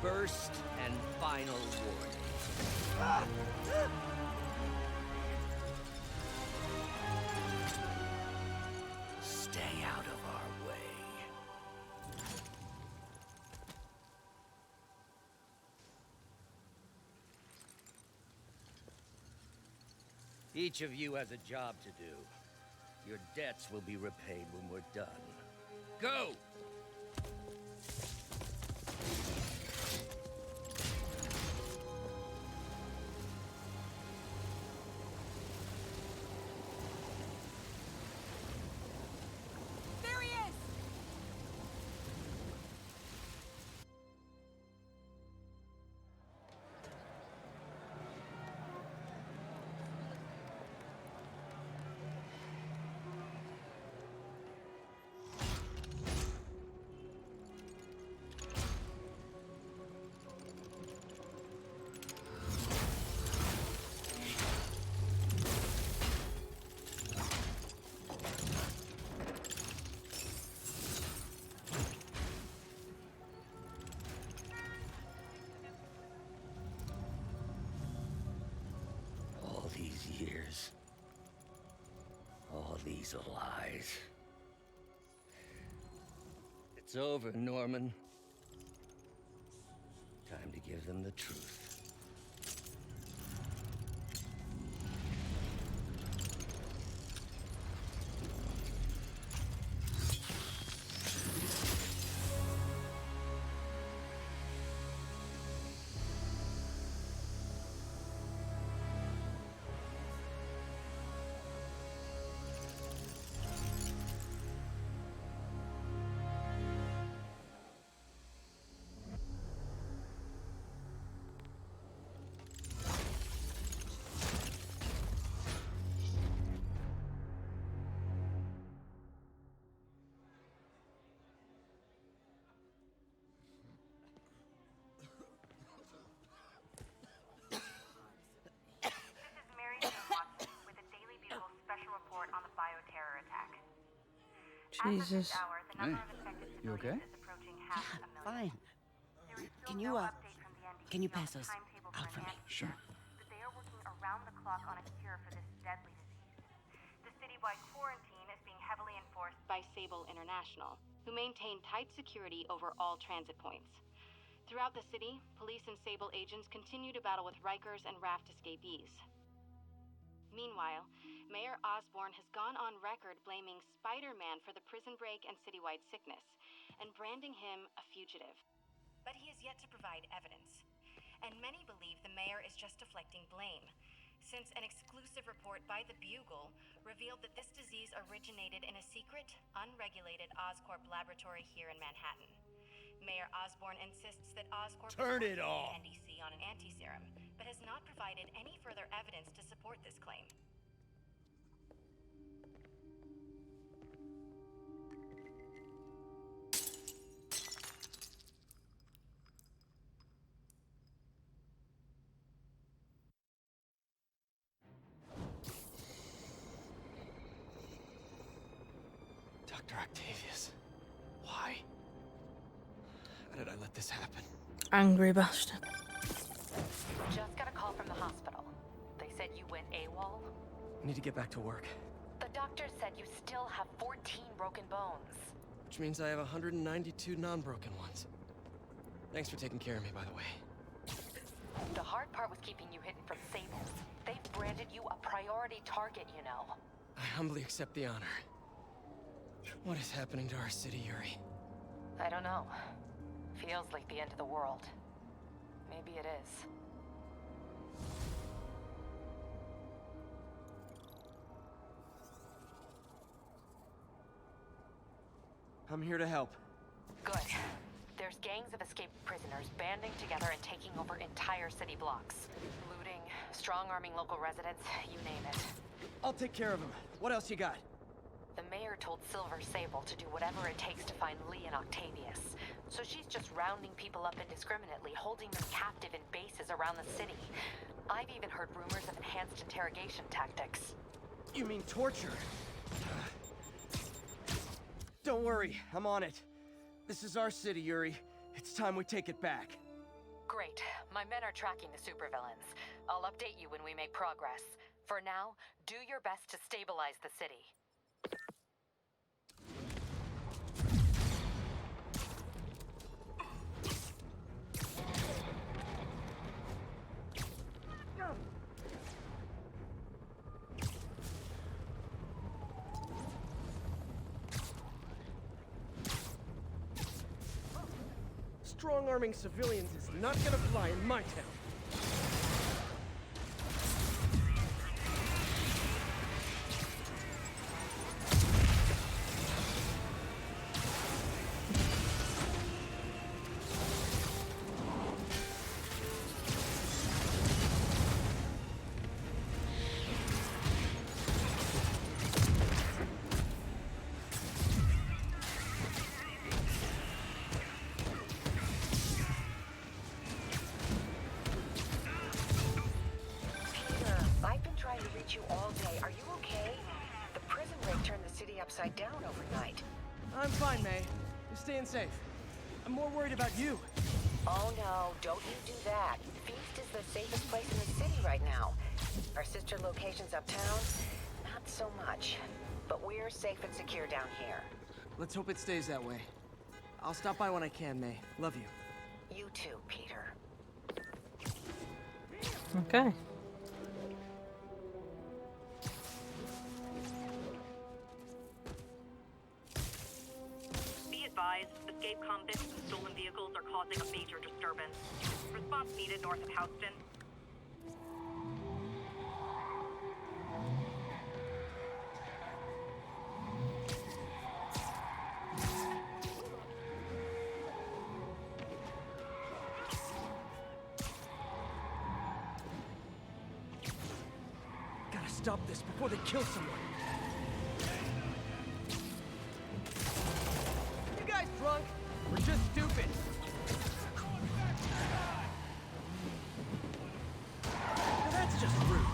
First and final warning. Stay out of our way. Each of you has a job to do. Your debts will be repaid when we're done. Go! There he is! these lies. It's over, Norman. Time to give them the truth. Jesus. Hey, you okay? Fine. Can you pass those out for me? Sure. They are working around the clock on a cure for this deadly disease. The citywide quarantine is being heavily enforced By Sable International, who maintain tight security over all transit points. Throughout the city, police and Sable agents continue to battle with Rikers and Raft escapees. Meanwhile, Mayor Osborn has gone on record blaming Spider-Man for the prison break and citywide sickness, and branding him a fugitive. but he has yet to provide evidence. And many believe the mayor is just deflecting blame, since an exclusive report by the Bugle revealed that this disease originated in a secret, unregulated Oscorp laboratory here in Manhattan. Mayor Osborn insists that Oscorp Turn is it off. NDC on an anti-serum, but has not provided any further evidence to support this claim. Dr. Octavius. Why? How did I let this happen? Angry bastard. Just got a call from the hospital. They said you went AWOL. I need to get back to work. The doctor said you still have 14 broken bones. Which means I have 192 non-broken ones. Thanks for taking care of me, by the way. The hard part was keeping you hidden from Sables. They've branded you a priority target, you know. I humbly accept the honor. What is happening to our city, Yuri? I don't know. Feels like the end of the world. Maybe it is. I'm here to help. Good. There's gangs of escaped prisoners banding together and taking over entire city blocks. Looting, strong-arming local residents, you name it. I'll take care of him. What else you got? The mayor told Silver Sable to do whatever it takes to find Lee and Octavius. So she's just rounding people up indiscriminately, holding them captive in bases around the city. I've even heard rumors of enhanced interrogation tactics. You mean torture? Don't worry, I'm on it. This is our city, Yuri. It's time we take it back. Great. My men are tracking the supervillains. I'll update you when we make progress. For now, do your best to stabilize the city. Strong-arming civilians is not gonna fly in my town. Upside down overnight. I'm fine, May. You're staying safe. I'm more worried about you. Oh no, don't you do that. Feast is the safest place in the city right now. Our sister locations uptown, not so much. but we're safe and secure down here. Let's hope it stays that way. I'll stop by when I can, May. Love you. You too, Peter. Okay. Be advised, escape convicts and stolen vehicles are causing a major disturbance. Response needed north of Houston. Gotta stop this before they kill someone. You guys drunk? We're just stupid. Now that's just rude.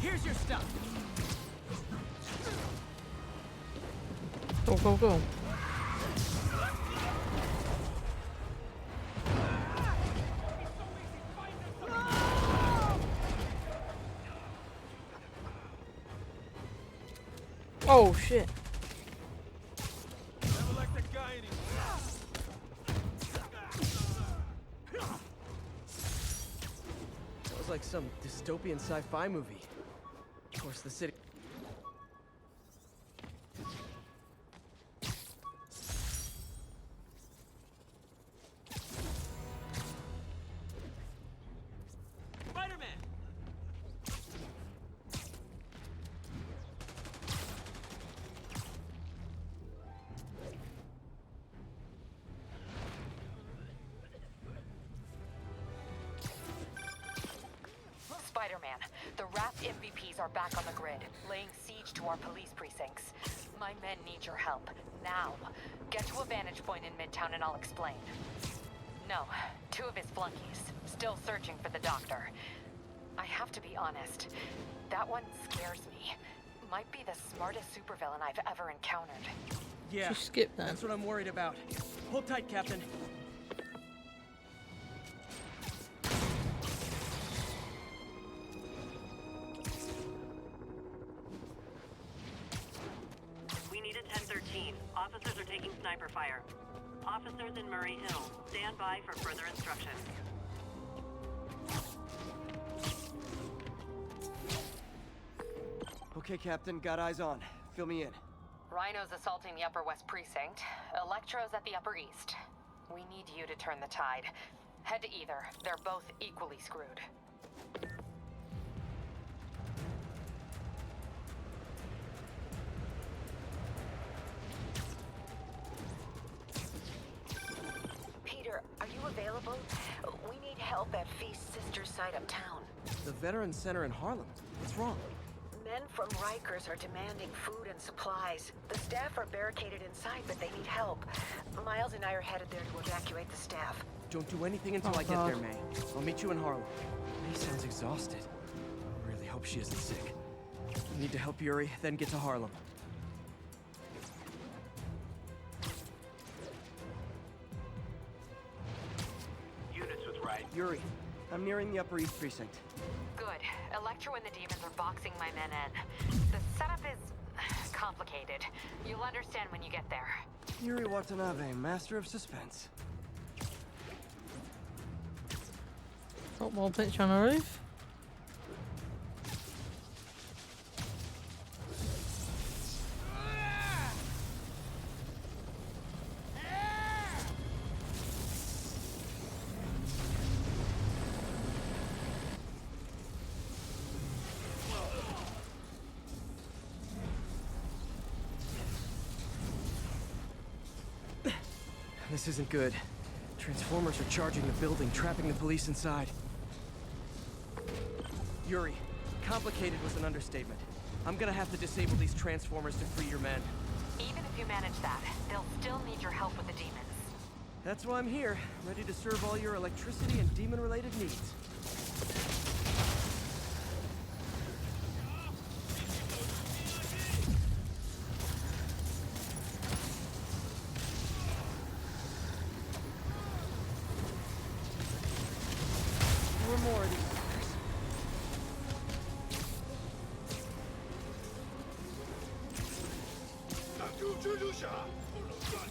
Here's your stuff. Go, go, go. Oh shit. That was like some dystopian sci-fi movie. Of course, the city. Spider-Man! Spider-Man, the RAF MVPs are back on the grid, laying siege to our police precincts. My men need your help, now. Get to a vantage point in Midtown and I'll explain. No, 2 of his flunkies, still searching for the doctor. I have to be honest, that one scares me. Might be the smartest supervillain I've ever encountered. Yeah, Just skip that. that's what I'm worried about. Hold tight, Captain. We need a 1013. Officers are taking sniper fire. Officers in Murray Hill, stand by for further instruction. Okay, Captain, got eyes on. Fill me in. Rhino's assaulting the Upper West Precinct. Electro's at the Upper East. We need you to turn the tide. Head to either. They're both equally screwed. Peter, are you available? We need help at Feast's sister site uptown. The Veterans Center in Harlem. What's wrong? Men from Rikers are demanding food and supplies. The staff are barricaded inside, but they need help. Miles and I are headed there to evacuate the staff. Don't do anything until I get there, May. I'll meet you in Harlem. May sounds exhausted. I really hope she isn't sick. I need to help Yuri, then get to Harlem. Units with right. Yuri, I'm nearing the Upper East Precinct. Good. Electro and the demons are boxing my men in. The setup is complicated. You'll understand when you get there. Yuri Watanabe, master of suspense. Top wall picture on a roof. This isn't good. Transformers are charging the building, trapping the police inside. Yuri, complicated was an understatement. I'm gonna have to disable these transformers to free your men. Even if you manage that, they'll still need your help with the demons. That's why I'm here, ready to serve all your electricity and demon-related needs. More of these fuckers.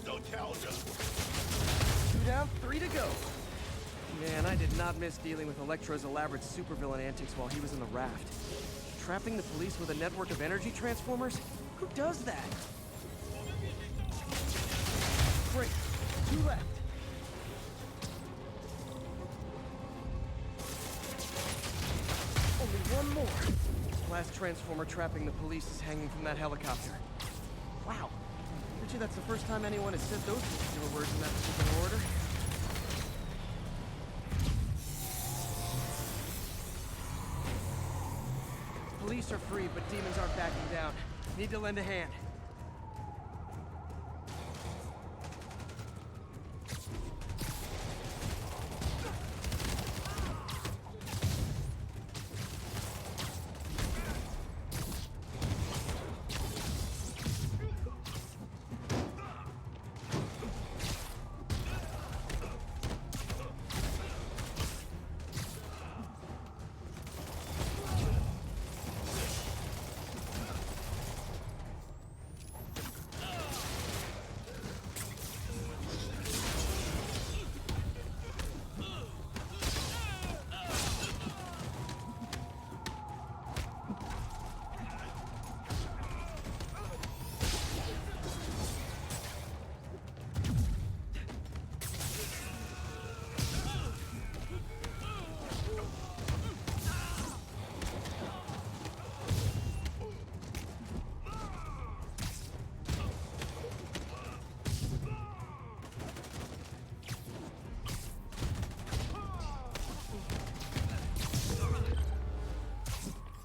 Don't tell them. 2 down, 3 to go. Man, I did not miss dealing with Electro's elaborate supervillain antics while he was in the raft. Trapping the police with a network of energy transformers? Who does that? Great. 2 left. Only 1 more. Last transformer trapping the police is hanging from that helicopter. Wow. Bet you that's the first time anyone has said those particular words in that particular order. Police are free, but demons aren't backing down. Need to lend a hand.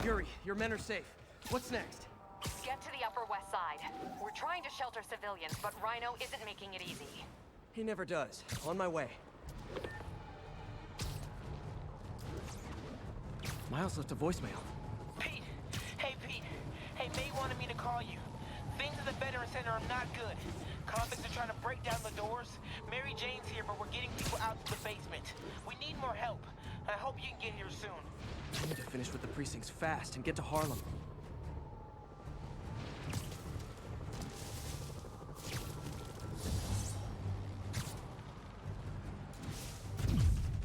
Yuri, your men are safe. What's next? Get to the Upper West Side. We're trying to shelter civilians, but Rhino isn't making it easy. He never does. On my way. Miles left a voicemail. Pete! Hey, Pete. Hey, May wanted me to call you. Things at the Veteran Center are not good. Convicts are trying to break down the doors. Mary Jane's here, but we're getting people out to the basement. We need more help. I hope you can get here soon. I need to finish with the precincts fast and get to Harlem.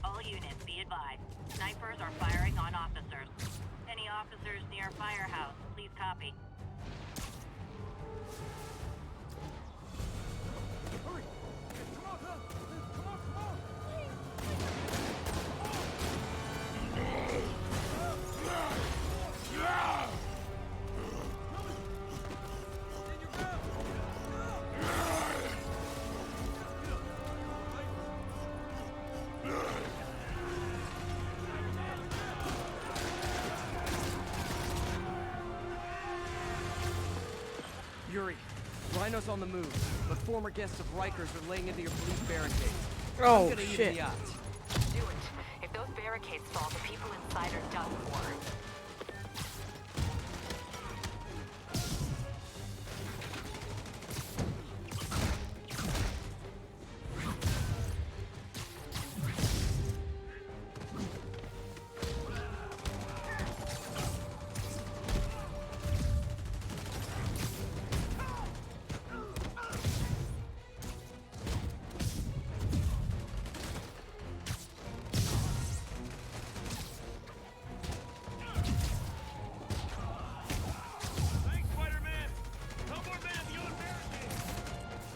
All units, be advised. Snipers are firing on officers. Any officers near Firehouse, please copy. Yuri, Rhino's on the move, but former guests of Rikers are laying into your police barricades. Oh, I'm gonna shit. even the odds. Do it. If those barricades fall, the people inside are done for.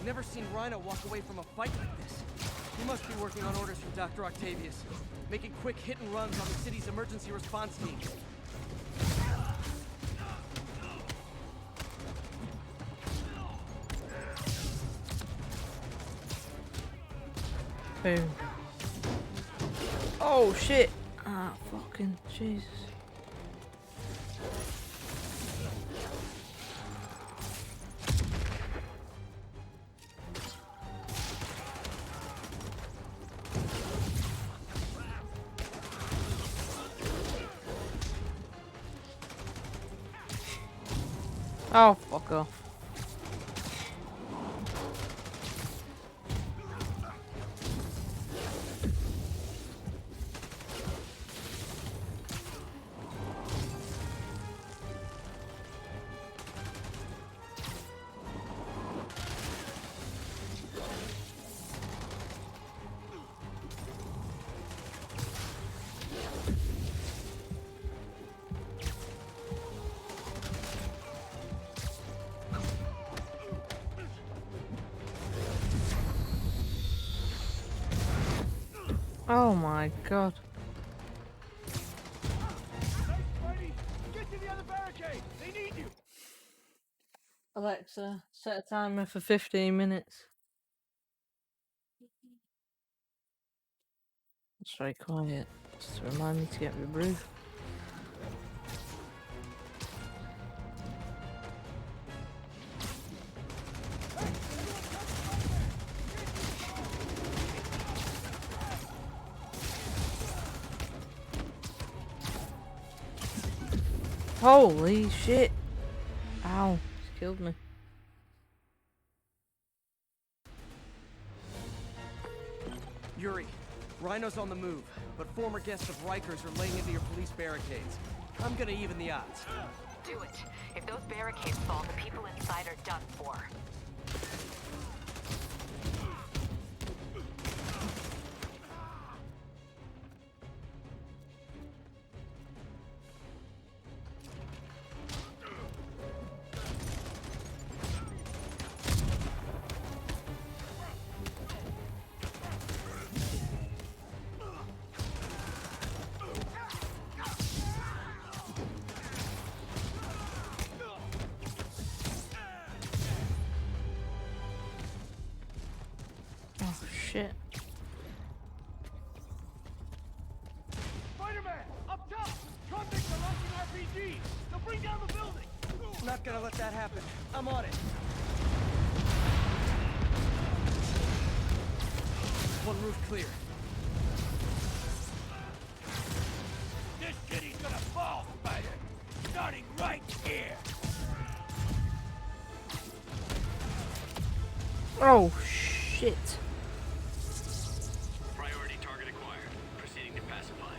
Never seen Rhino walk away from a fight like this. He must be working on orders from Dr. Octavius, making quick hit and runs on the city's emergency response teams. Boom. Oh shit! Ah, fucking Jesus. Oh, fuck off. Oh my god. Get to the other barricade! They need you! Alexa, set a timer for 15 minutes. It's very quiet. Just to remind me to get my brew. Holy shit! Ow, it's killed me. Yuri, Rhino's on the move, but former guests of Rikers are laying into your police barricades. I'm gonna even the odds. Do it. If those barricades fall, the people inside are done for. Oh shit. Spider-Man! Up top! Convicts are launching RPGs! They'll bring down the building! Not gonna let that happen. I'm on it. One roof clear. This city's gonna fall, Spider! Starting right here! Oh shit. Priority target acquired. Proceeding to pacify.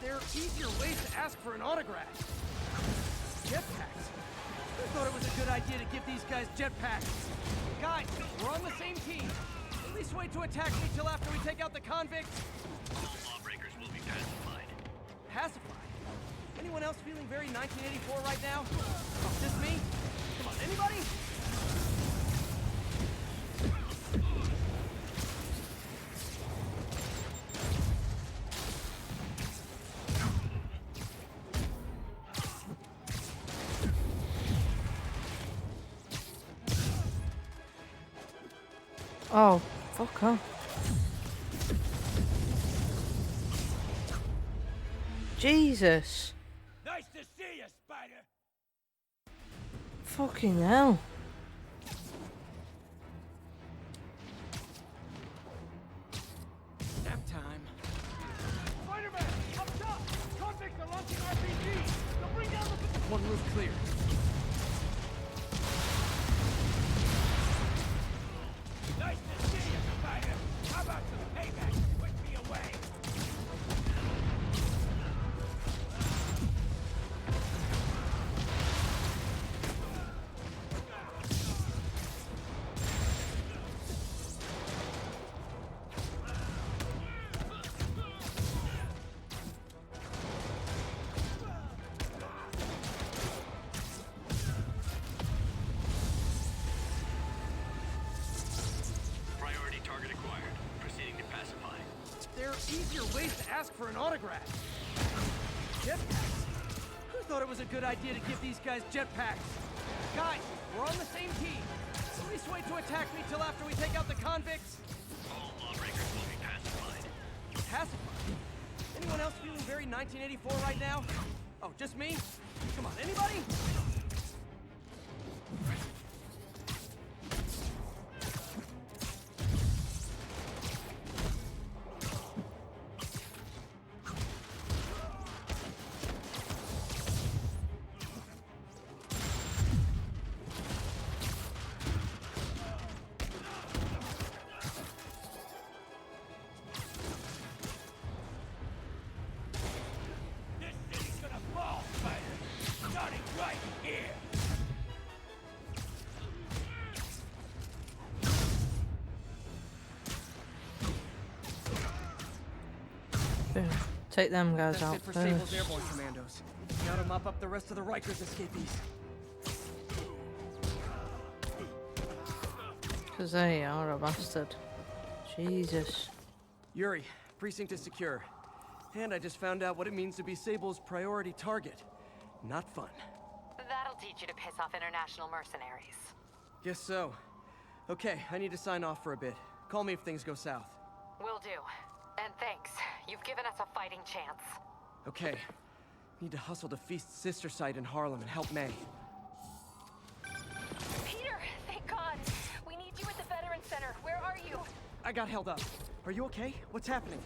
There are easier ways to ask for an autograph. Jetpacks. I thought it was a good idea to give these guys jetpacks. Guys, we're on the same team. At least wait to attack me till after we take out the convicts. All lawbreakers will be pacified. Pacified? Anyone else feeling very 1984 right now? Oh, just me? Come on, anybody? Oh, fuck off. Jesus. Nice to see you, Spider! Fucking hell. Nap time. Spider-Man! Up top! Convicts are launching RPGs! They'll bring down the... One roof clear. Nice to see you, Spider! How about some payback? Put me away! Priority target acquired. Proceeding to pacify. There are easier ways to ask for an autograph. Jetpacks? Who thought it was a good idea to give these guys jetpacks? Guys, we're on the same team. At least wait to attack me till after we take out the convicts. All lawbreakers will be pacified. Pacified? Anyone else feeling very 1984 right now? Oh, just me? Come on, anybody? This city's gonna fall, Spider! Starting right here! Boom. Take them guys That's out it for Sable's first. airborne commandos. Gotta mop up the rest of the Rikers escapees. Because they are a bastard. Jesus. Yuri, Precinct is secure. And I just found out what it means to be Sable's priority target. Not fun. That'll teach you to piss off international mercenaries. Guess so. Okay, I need to sign off for a bit. Call me if things go south. Will do. And thanks. You've given us a fighting chance. Okay. Need to hustle to Feast's sister site in Harlem and help May. Peter, thank God. We need you at the Veterans Center. Where are you? I got held up. Are you okay? What's happening?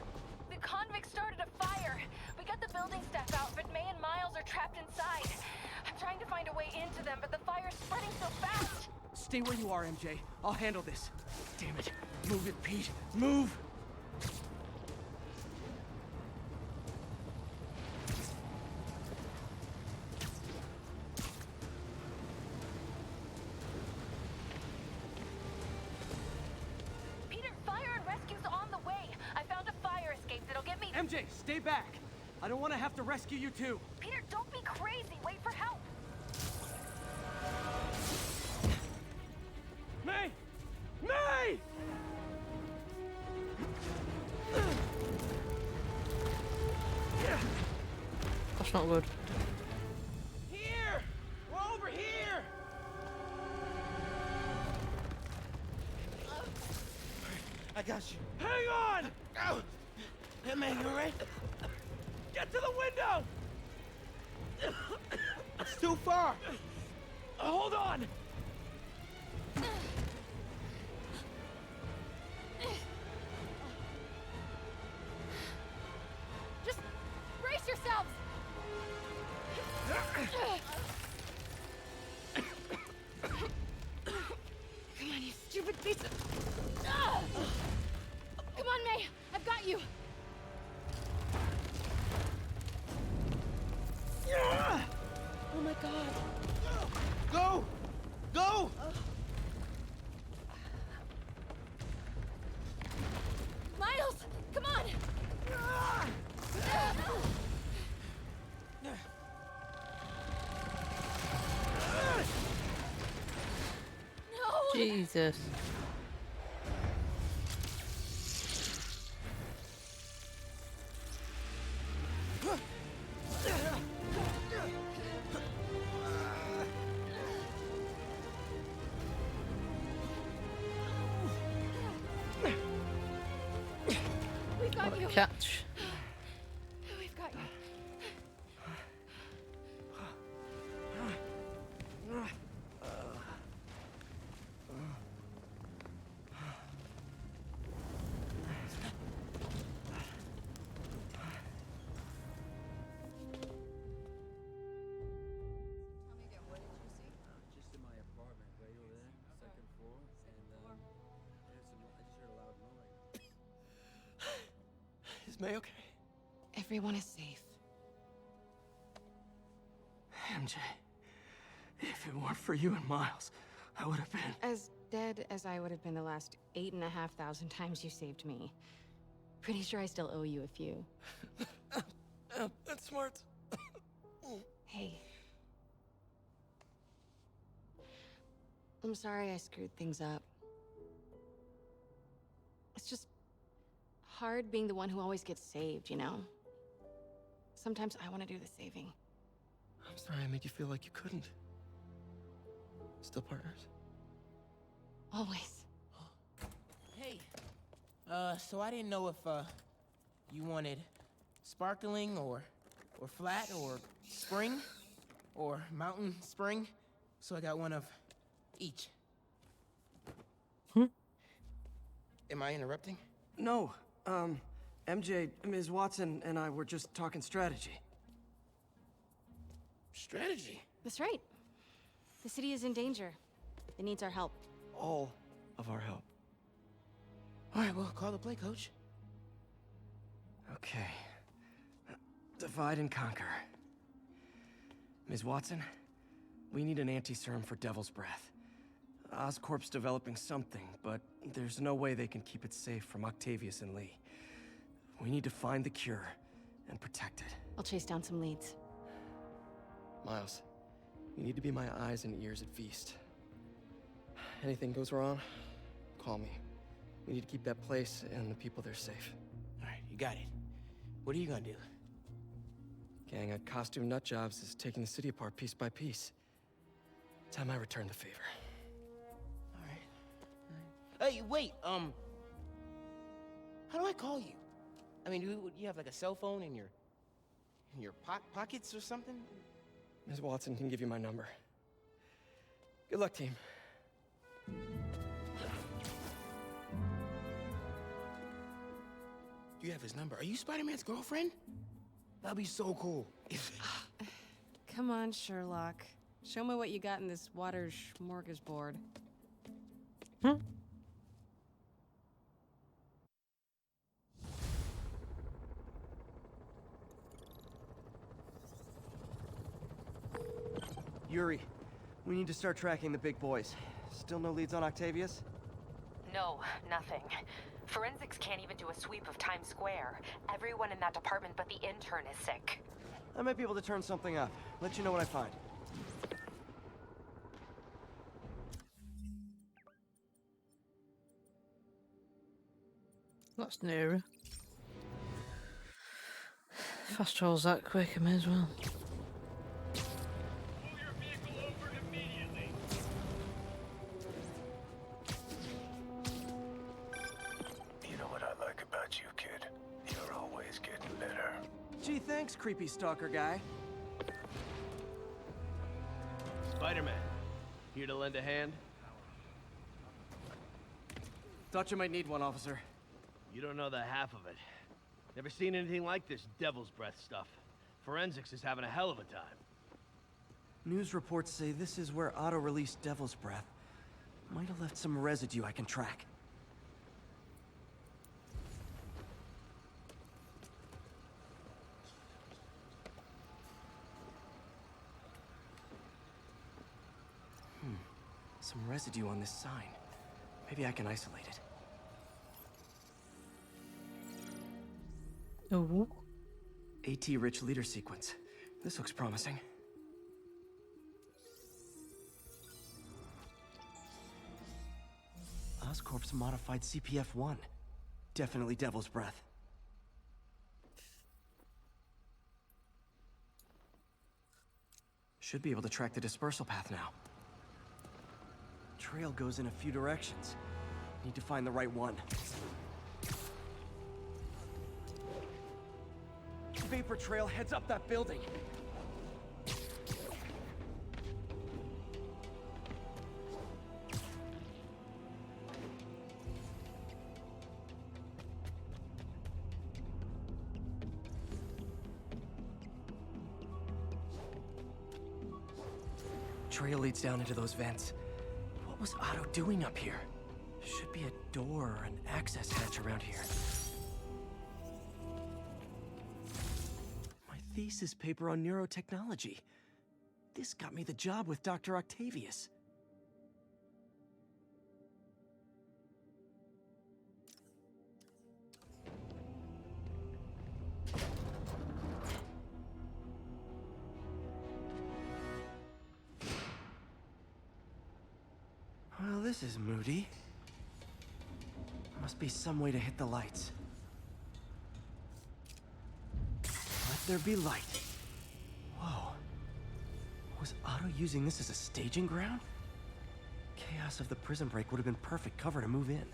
The convicts started a fire. We got the building staff out, but May and Miles are trapped inside. I'm trying to find a way into them, but the fire's spreading so fast. Stay where you are, MJ. I'll handle this. Damn it. Move it, Pete. Move! Peter, fire and rescue's on the way. I found a fire escape that'll get me... MJ, stay back. I don't want to have to rescue you too. Peter, don't be crazy. Wait for help. May! May! That's not good. Here! We're over here! I got you. Hang on! Oh. Hey, man, you alright? Get to the window! It's too far. Hold on! Just brace yourselves. Come on, you stupid piece of... Come on, May. I've got you. Oh my God. Go! Go! Miles, come on. No. Jesus. We've got you. Catch. We've got you. Just in my apartment, right over there, second floor, and I just heard a loud noise. Is May okay? Everyone is safe. MJ, if it weren't for you and Miles, I would have been... As dead as I would have been the last 8,500 times you saved me. Pretty sure I still owe you a few. That's smart. Hey. I'm sorry I screwed things up. It's just hard being the one who always gets saved, you know? Sometimes I want to do the saving. I'm sorry I made you feel like you couldn't. Still partners? Always. Hey. So I didn't know if, you wanted sparkling or flat or spring or mountain spring. So I got one of each. Am I interrupting? No. MJ, Ms. Watson, and I were just talking strategy. Strategy? That's right. The city is in danger. It needs our help. All of our help. All right, well, call the play, coach. Okay. Divide and conquer. Ms. Watson, we need an anti-serum for Devil's Breath. Oscorp's developing something, but there's no way they can keep it safe from Octavius and Lee. We need to find the cure and protect it. I'll chase down some leads. Miles, you need to be my eyes and ears at Feast. Anything goes wrong, call me. We need to keep that place and the people there safe. All right, You got it. What are you gonna do? Gang at costume nut jobs is taking the city apart piece by piece. Time I return the favor. Hey, wait, how do I call you? I mean, do you have like a cell phone in your pockets or something? Ms. Watson can give you my number. Good luck, team. You have his number. Are you Spider-Man's girlfriend? That'd be so cool. Come on, Sherlock. Show me what you got in this water smorgasbord. Yuri, we need to start tracking the big boys. Still no leads on Octavius? No, nothing. Forensics can't even do a sweep of Times Square. Everyone in that department but the intern is sick. I might be able to turn something up. Let you know what I find. That's new. Fast travels that quick, I may as well. You know what I like about you, kid? You're always getting better. Gee, thanks, creepy stalker guy. Spider-Man, here to lend a hand? Thought you might need one, officer. You don't know the half of it. Never seen anything like this devil's breath stuff. Forensics is having a hell of a time. News reports say this is where Otto released Devil's Breath. Might have left some residue I can track. Some residue on this sign. Maybe I can isolate it. Oh. AT-rich leader sequence. This looks promising. Oscorp's modified CPF-1. Definitely Devil's Breath. Should be able to track the dispersal path now. Trail goes in a few directions. Need to find the right one. Vapor trail heads up that building. Trail leads down into those vents. What was Otto doing up here? Should be a door or an access hatch around here. My thesis paper on neurotechnology. This got me the job with Dr. Octavius. Well, this is moody. Must be some way to hit the lights. Let there be light. Whoa. Was Otto using this as a staging ground? Chaos of the prison break would have been perfect cover to move in.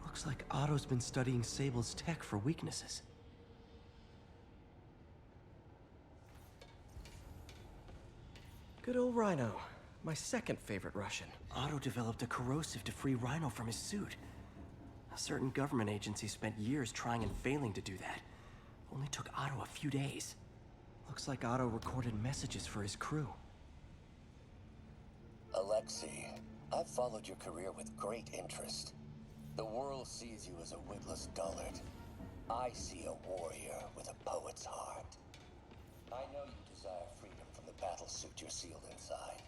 Looks like Otto's been studying Sable's tech for weaknesses. Good old Rhino. My second favorite Russian. Otto developed a corrosive to free Rhino from his suit. A certain government agency spent years trying and failing to do that. Only took Otto a few days. Looks like Otto recorded messages for his crew. Alexei, I've followed your career with great interest. The world sees you as a witless dullard. I see a warrior with a poet's heart. I know you desire freedom from the battle suit you're sealed inside.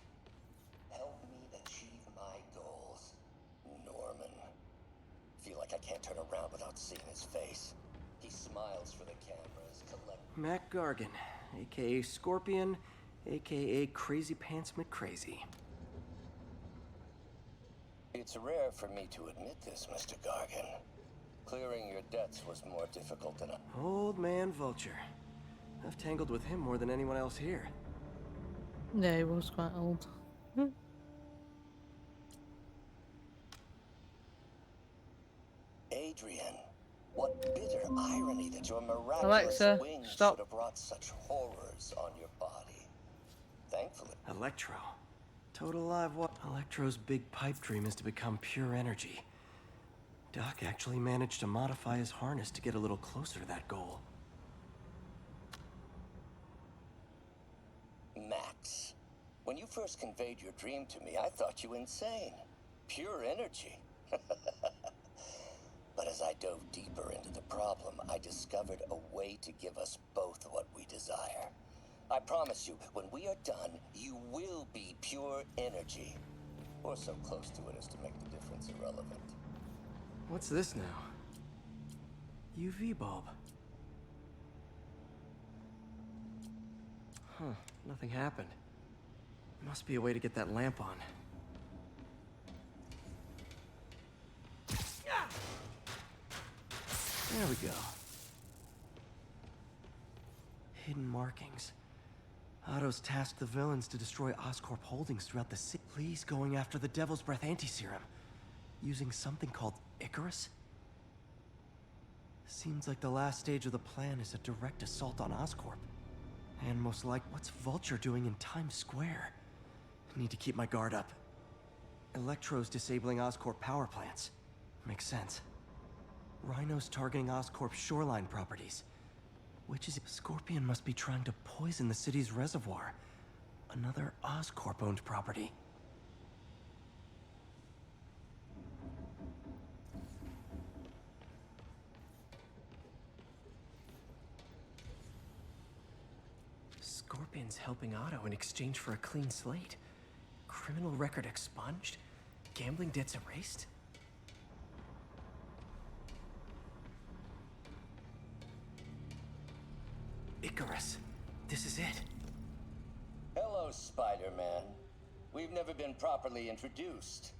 Help me achieve my goals, Norman. Feel like I can't turn around without seeing his face. He smiles for the cameras, Mac Gargan, aka Scorpion, aka Crazy Pants McCrazy. It's It's rare for me to admit this, Mr. Gargan. Clearing your debts was more difficult than I... Old man Vulture. I've tangled with him more than anyone else here. Yeah, he was quite old. Adrian, what bitter irony that your miraculous Alexa, wings stop. should have wrought such horrors on your body. Thankfully. Electro. Total live what? Electro's big pipe dream is to become pure energy. Doc actually managed to modify his harness to get a little closer to that goal. Max, when you first conveyed your dream to me, I thought you insane. Pure energy. But as I dove deeper into the problem, I discovered a way to give us both what we desire. I promise you, when we are done, you will be pure energy. Or so close to it as to make the difference irrelevant. What's this now? UV bulb. Huh, nothing happened. Must be a way to get that lamp on. There we go. Hidden markings. Otto's tasked the villains to destroy Oscorp holdings throughout the city. Please going after the Devil's Breath anti-serum. Using something called Icarus? Seems like the last stage of the plan is a direct assault on Oscorp. And most like, what's Vulture doing in Times Square? Need to keep my guard up. Electro's disabling Oscorp power plants. Makes sense. Rhino's targeting Oscorp's shoreline properties. Which is... Scorpion must be trying to poison the city's reservoir. Another Oscorp-owned property. Scorpion's helping Otto in exchange for a clean slate. Criminal record expunged? Gambling debts erased? Icarus, this is it. Hello, Spider-Man. We've never been properly introduced.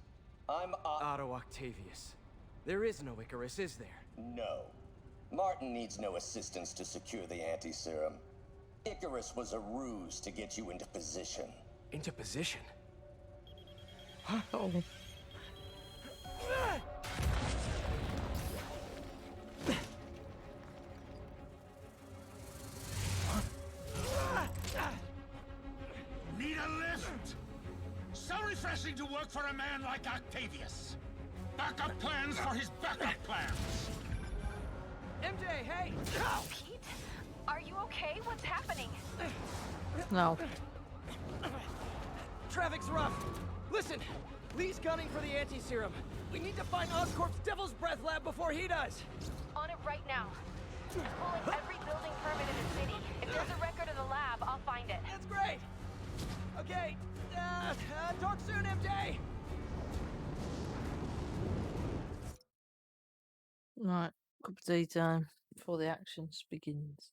I'm Otto Octavius. There is no Icarus, is there? No. Martin needs no assistance to secure the anti-serum. Icarus was a ruse to get you into position. Into position? Huh? Oh. Need a lift? So refreshing to work for a man like Octavius. Backup plans for his backup plans. MJ, hey! Pete? Are you okay? What's happening? No. Traffic's rough. Listen, Lee's gunning for the anti-serum. We need to find Oscorp's Devil's Breath lab before he does. On it right now. Pulling every building permit in the city. If there's a record of the lab, I'll find it. That's great. Okay, talk soon, MJ. Right, cup of tea time before the action begins.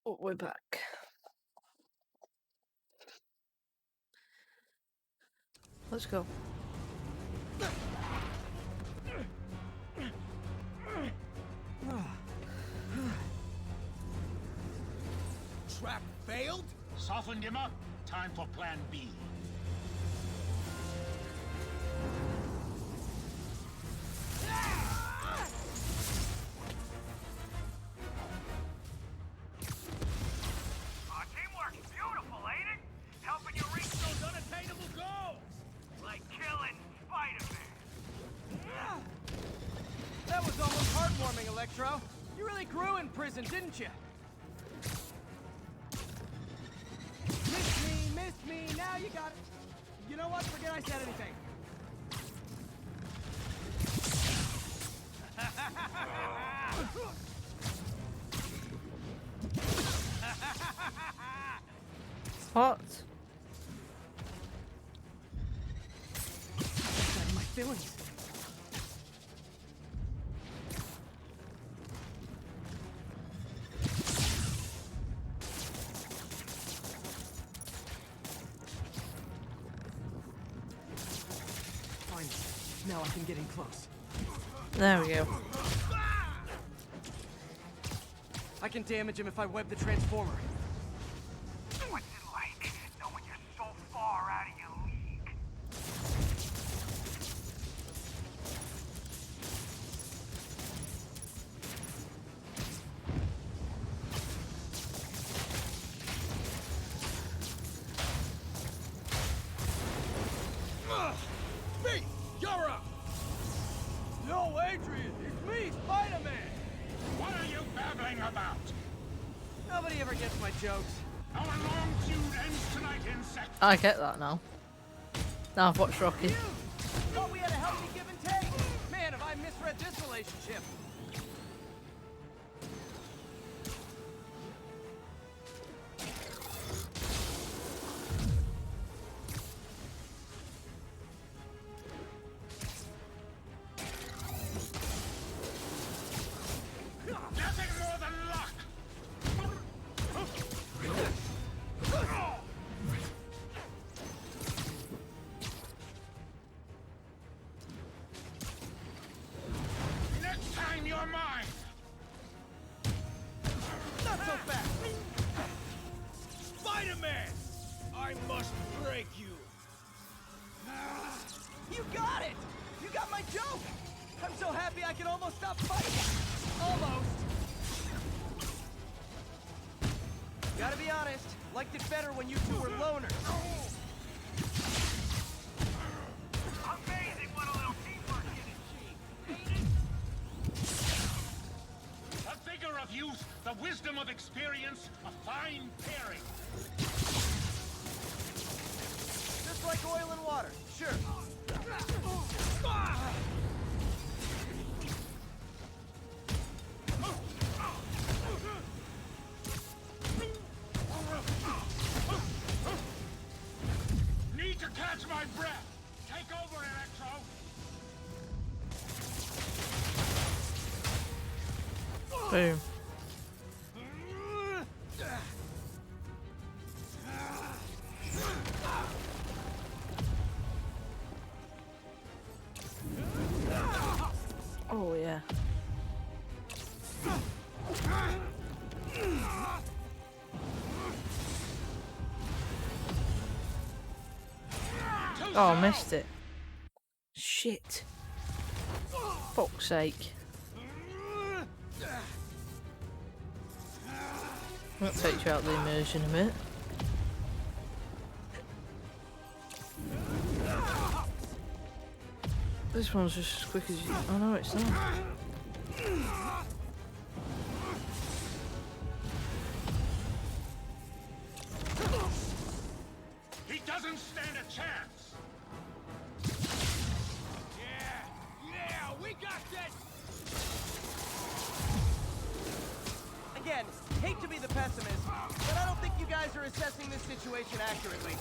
Oh, we're back. Let's go. Trap failed? Softened him up. Time for plan B. Teamwork's beautiful, ain't it? Helping you reach those unattainable goals. Like killing Spider-Man. That was almost heartwarming, Electro. You really grew in prison, didn't you? Miss me, now you got it. You know what? Forget I said anything. What? My feelings. Finally, now I can get in close. There we go. I can damage him if I web the transformer. What's it like knowing you're so far out of your league? Me! You're up! Yo, Adrian, it's me, Spider-Man! What are you babbling about? Nobody ever gets my jokes. Our long feud ends tonight, insect. I get that now. Now I've watched Rocky. Thought we had a healthy give and take. Man, have I misread this relationship. Nothing more than luck. Next time you're mine. Not so fast. Spider-Man! I must break you. You got it! You got my joke! I'm so happy I can almost stop fighting! Almost! Gotta be honest, liked it better when you two were loners. Amazing what a little teamwork can achieve, ain't it? The vigor of youth, the wisdom of experience, a fine pairing. Just like oil and water, sure. Need to catch my breath. Take over, Electro. Boom. Oh yeah. Oh, I missed it. Shit. Fuck's sake. That takes you out of the immersion a bit. This one's just as quick as you. Oh no, it's not. He doesn't stand a chance. Yeah, we got this! Again, hate to be the pessimist, but I don't think you guys are assessing this situation accurately.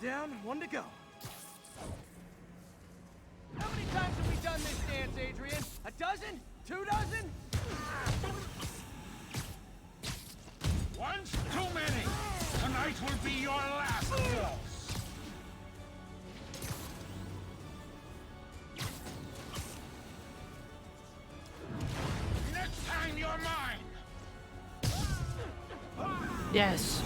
down, one to go. How many times have we done this dance, Adrian? A dozen? 2 dozen? Once too many. Tonight will be your last waltz. Next time you're mine. Yes.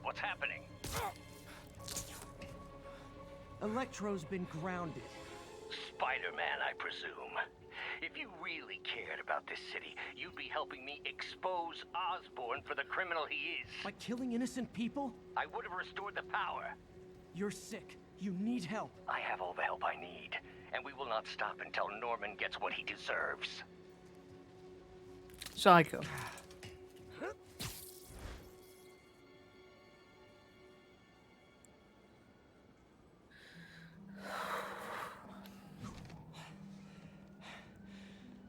What's happening? Electro's been grounded. Spider-Man, I presume. If you really cared about this city, you'd be helping me expose Osborn for the criminal he is. By killing innocent people? I would have restored the power. You're sick. You need help. I have all the help I need, and we will not stop until Norman gets what he deserves. Psycho.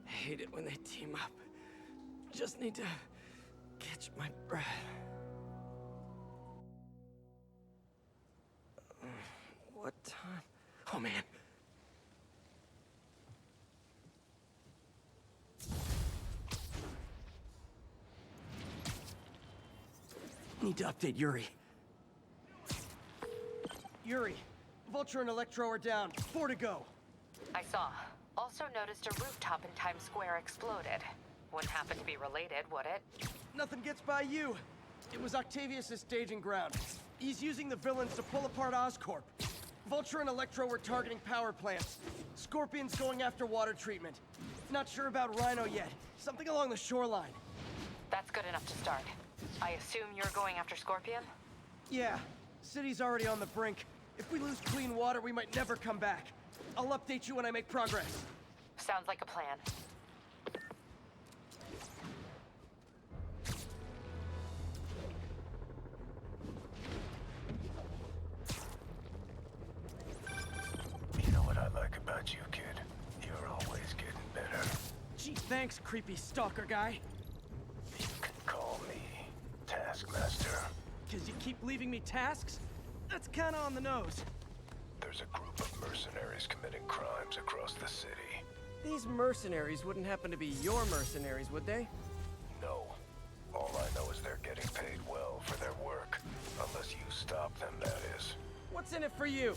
I hate it when they team up. Just need to catch my breath. What time? Oh, man. Need to update Yuri. Yuri, Vulture and Electro are down. 4 to go. I saw. Also noticed a rooftop in Times Square exploded. Wouldn't happen to be related, would it? Nothing gets by you. It was Octavius' staging ground. He's using the villains to pull apart Oscorp. Vulture and Electro were targeting power plants. Scorpion's going after water treatment. Not sure about Rhino yet. Something along the shoreline. That's good enough to start. I assume you're going after Scorpion? Yeah. City's already on the brink. If we lose clean water, we might never come back. I'll update you when I make progress. Sounds like a plan. You know what I like about you, kid? You're always getting better. Gee, thanks, creepy stalker guy. You can call me Taskmaster. 'Cause you keep leaving me tasks? That's kinda on the nose. There's a group of mercenaries committing crimes across the city. These mercenaries wouldn't happen to be your mercenaries, would they? No. All I know is they're getting paid well for their work. Unless you stop them, that is. What's in it for you?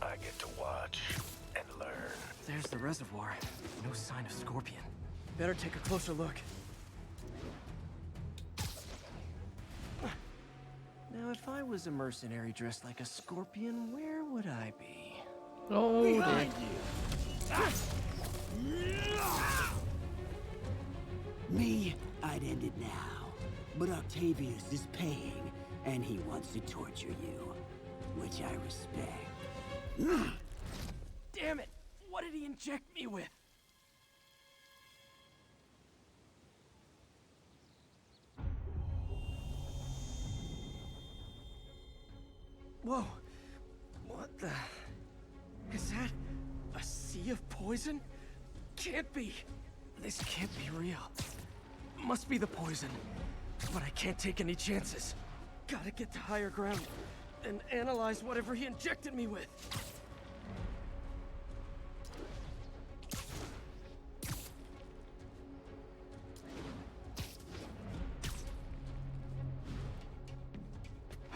I get to watch and learn. There's the reservoir. No sign of Scorpion. Better take a closer look. Now, if I was a mercenary dressed like a scorpion, where would I be? Oh, behind Me, I'd end it now. But Octavius is paying, and he wants to torture you, which I respect. Damn it! What did he inject me with? Whoa! What the... Is that a sea of poison? Can't be! This can't be real. Must be the poison. But I can't take any chances. Gotta get to higher ground and analyze whatever he injected me with.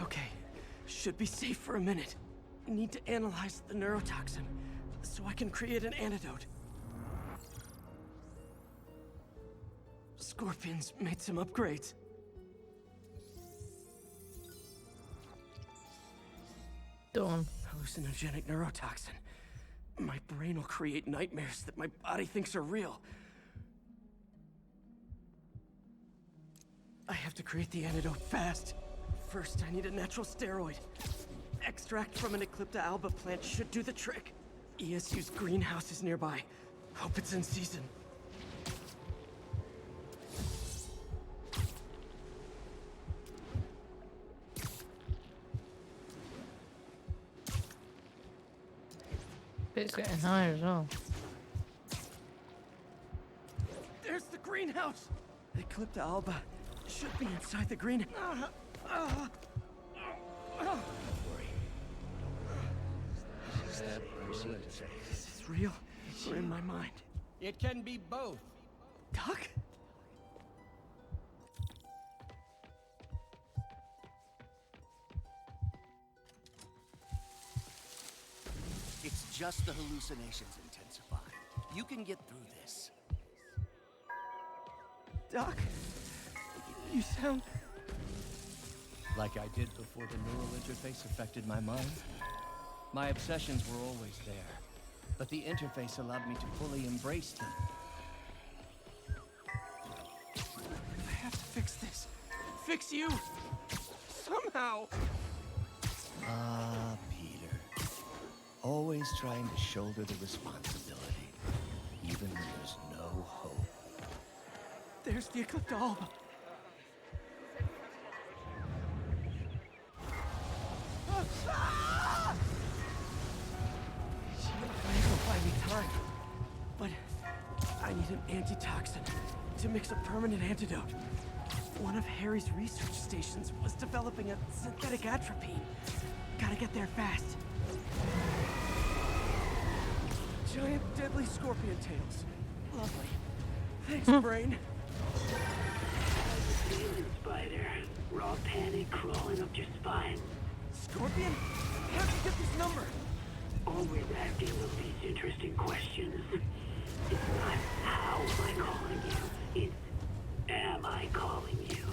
Okay, should be safe for a minute. Need to analyze the neurotoxin so I can create an antidote. Scorpion's made some upgrades. Done. Hallucinogenic neurotoxin. My brain will create nightmares that my body thinks are real. I have to create the antidote fast. First, I need a natural steroid. Extract from an Eclipta alba plant should do the trick. ESU's greenhouse is nearby. Hope it's in season. It's getting higher as well. There's the greenhouse! Eclipta alba should be inside the green. Is this real or in my mind? It can be both. Doc? It's just the hallucinations intensify. You can get through this. Doc? You sound... Like I did before the neural interface affected my mind. My obsessions were always there, but the interface allowed me to fully embrace them. I have to fix this. Fix you! Somehow! Ah, Peter. Always trying to shoulder the responsibility, even when there's no hope. There's the Eclipta alba. It'll buy me time, but I need an antitoxin to mix a permanent antidote. One of Harry's research stations was developing a synthetic atropine. Gotta get there fast. Giant deadly scorpion tails. Lovely. Thanks, brain. Feeling, Spider. Raw panic crawling up your spine. Scorpion? How'd you get this number? Always asking those these interesting questions. It's not how am I calling you, it's am I calling you?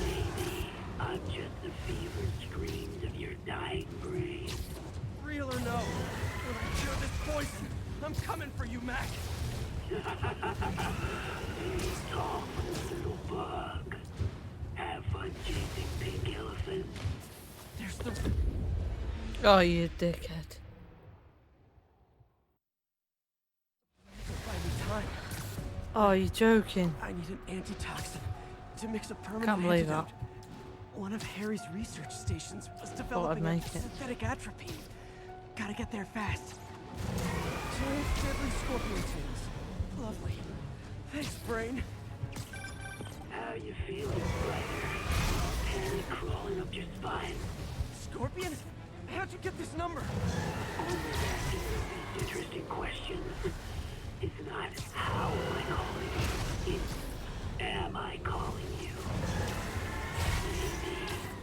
Maybe I'm just the fevered screams of your dying brain. Real or no, when I cure this poison, I'm coming for you, Mac. Talk, little bug. Have fun chasing pink elephants. There's the... Oh, you dickhead. Oh, you're joking. I need an antitoxin to mix a permanent Can't believe antidote. that. One of Harry's research stations was I'd developing a make it. synthetic atropine. Gotta get there fast. Giant deadly scorpion tails. Lovely. Thanks, brain. How you feeling, Spider? Panic crawling up your spine. Scorpion? How'd you get this number? Always asking these interesting questions. It's not how am I calling you, it's am I calling you? Maybe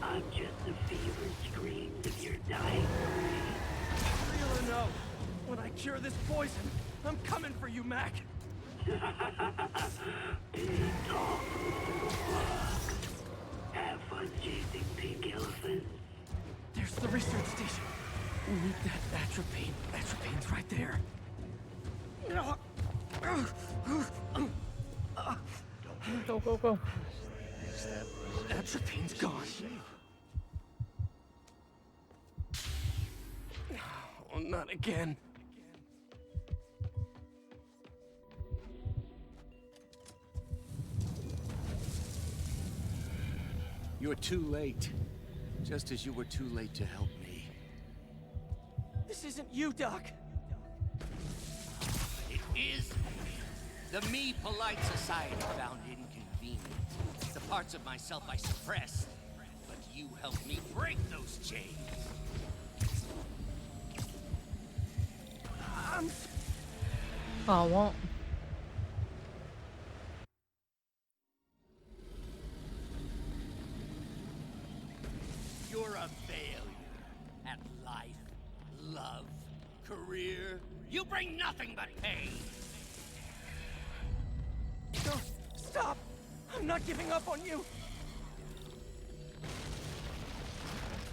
I'm just the fevered screams of your dying brain. Real or no, when I cure this poison, I'm coming for you, Mac. Big talk, little bug. Have fun chasing pink elephants. There's the research station. We need that atropine. Atropine's right there. Go, go, go. Atropine's gone. Oh, not again. You're too late. Just as you were too late to help me. This isn't you, Doc. It is the me polite society found inconvenient. The parts of myself I suppressed. But you helped me break those chains. Oh, what? You're a failure at life, love, career. You bring nothing but pain. No, stop! I'm not giving up on you.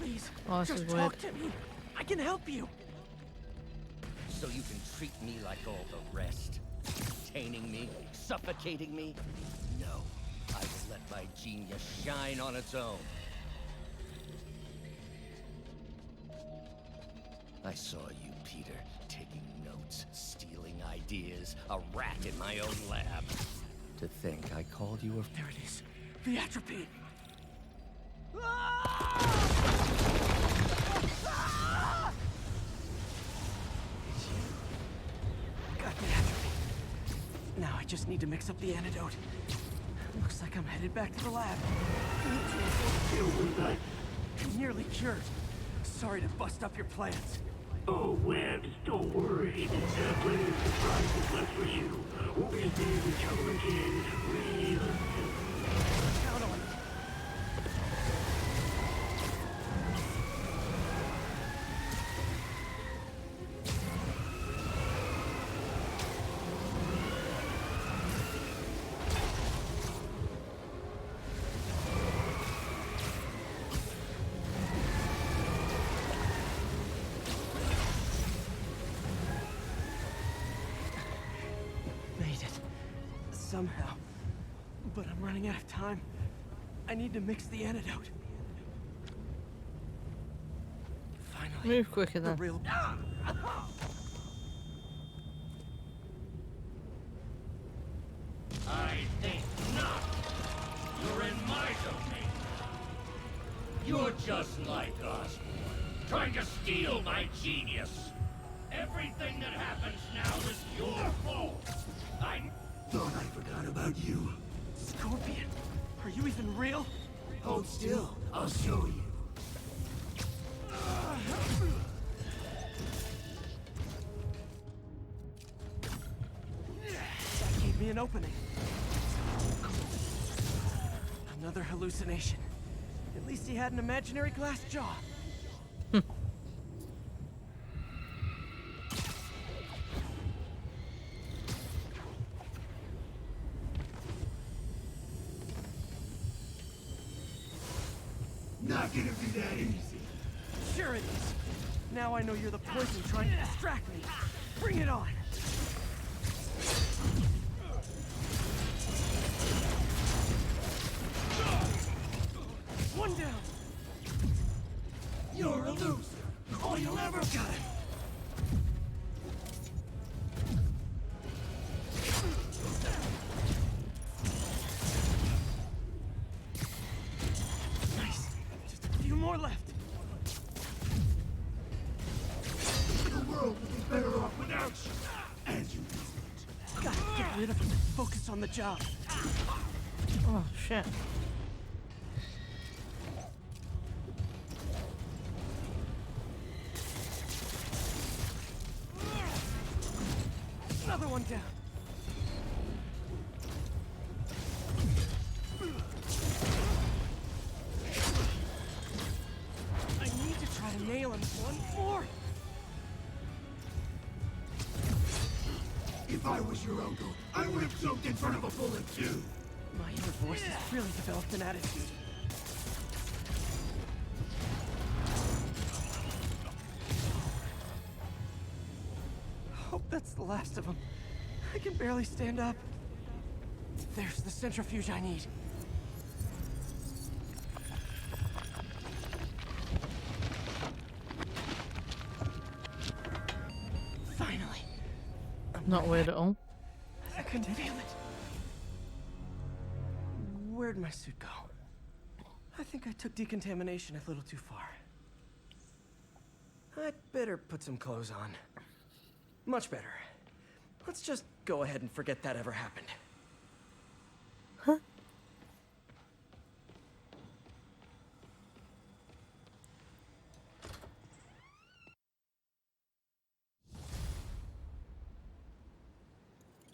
Please, Oh, this just is talk weird. to me. I can help you. So you can treat me like all the rest. Containing me, suffocating me? No, I will let my genius shine on its own. I saw you, Peter, taking notes, stealing ideas, a rat in my own lab. To think I called you a... There it is. The atropine. I just need to mix up the antidote. Looks like I'm headed back to the lab. I'm nearly cured. Sorry to bust up your plans. Oh, Webbs, don't worry. Plenty of surprises left for you. We'll be seeing each other again real soon. Count on it. Somehow. But I'm running out of time. I need to mix the antidote. Finally. Move quicker then. Real... I think not. You're in my domain. You're just like us, trying to steal my genius. Everything that happens now is your fault. I thought I forgot about you. Scorpion, are you even real? Hold still, I'll show you. That gave me an opening. Another hallucination. At least he had an imaginary glass jaw. Not gonna be that easy. Sure it is. Now I know you're the poison trying to distract me. Bring it on. One down. You're a loser. All you ever got. Nice. Just a few more left. The world would be better off without you. And you know it. Gotta get rid of him and focus on the job. Oh, shit. Another one down. I need to try to nail him one more. If I was your uncle, I would have jumped in front of a bullet too. My inner voice has really developed an attitude. Hope that's the last of them. I can barely stand up. There's the centrifuge I need. Finally. Not weird at all. I couldn't feel it. Where'd my suit go? I think I took decontamination a little too far. I'd better put some clothes on. Much better. Let's just go ahead and forget that ever happened. Huh?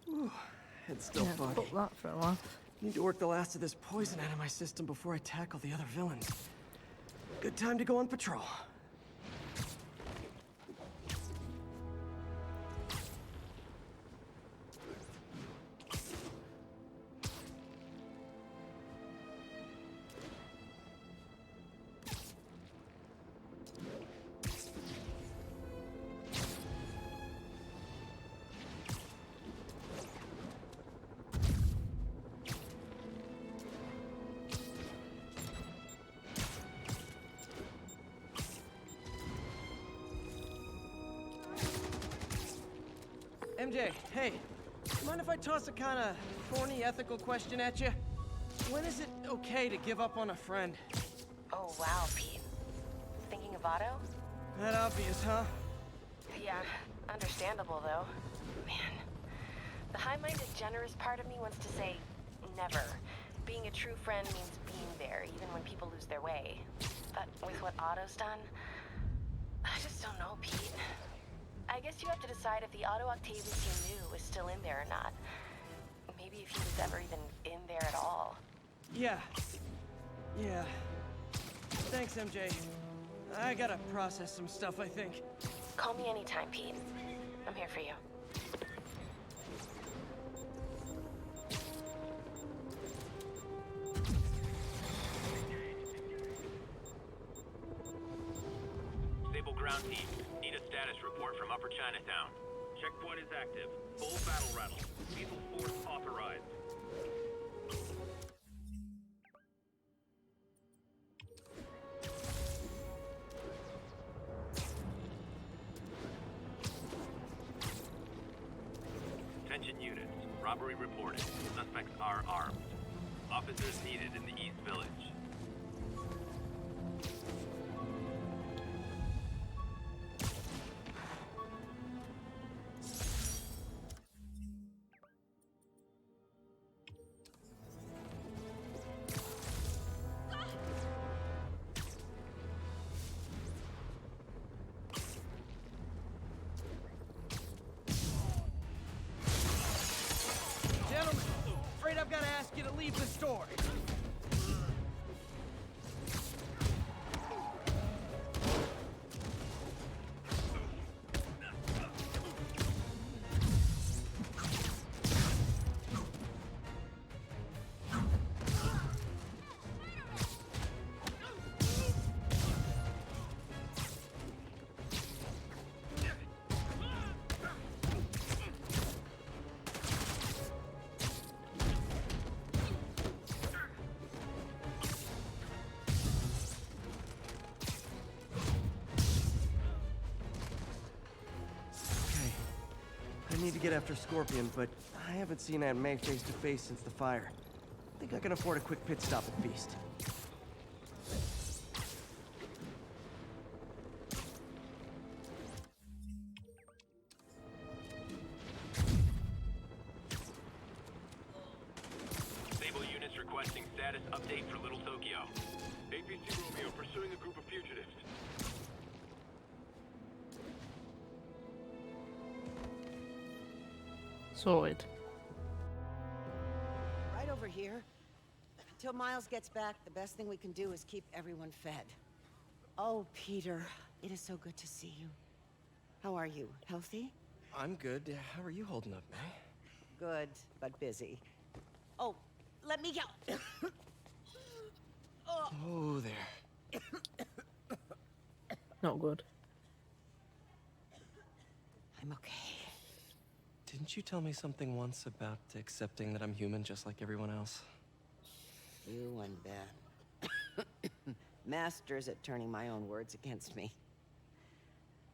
Ooh, head's still Yeah, foggy. fuck that for a while. Need to work the last of this poison out of my system before I tackle the other villains. Good time to go on patrol. MJ, hey, mind if I toss a kind of thorny ethical question at you? When is it okay to give up on a friend? Oh, wow, Pete. Thinking of Otto? That obvious, huh? Yeah, understandable, though. Man, the high-minded, generous part of me wants to say never. Being a true friend means being there, even when people lose their way. But with what Otto's done, I just don't know, Pete. I guess you have to decide if the Otto Octavius you knew is still in there or not. Maybe if he was ever even in there at all. Yeah. Thanks, MJ. I gotta process some stuff, I think. Call me anytime, Pete. I'm here for you. Stable ground team. Need a status report from Upper Chinatown. Checkpoint is active. Full battle rattle. Lethal force authorized. Attention units. Robbery reported. Suspects are armed. Officers needed in the East Village. Gentlemen, afraid I've got to ask you to leave the store. I need to get after Scorpion, but I haven't seen Aunt May face to face since the fire. I think I can afford a quick pit stop at Beast. Stable units requesting status update for Little Tokyo. APC Romeo pursuing a group of fugitives. Sorted. Right over here. Until Miles gets back, the best thing we can do is keep everyone fed. Oh, Peter, it is so good to see you. How are you? Healthy? I'm good. How are you holding up, May? Good, but busy. Oh, let me go. Oh, there. Not good. I'm okay. Didn't you tell me something once about accepting that I'm human just like everyone else? You and Ben. Masters at turning my own words against me.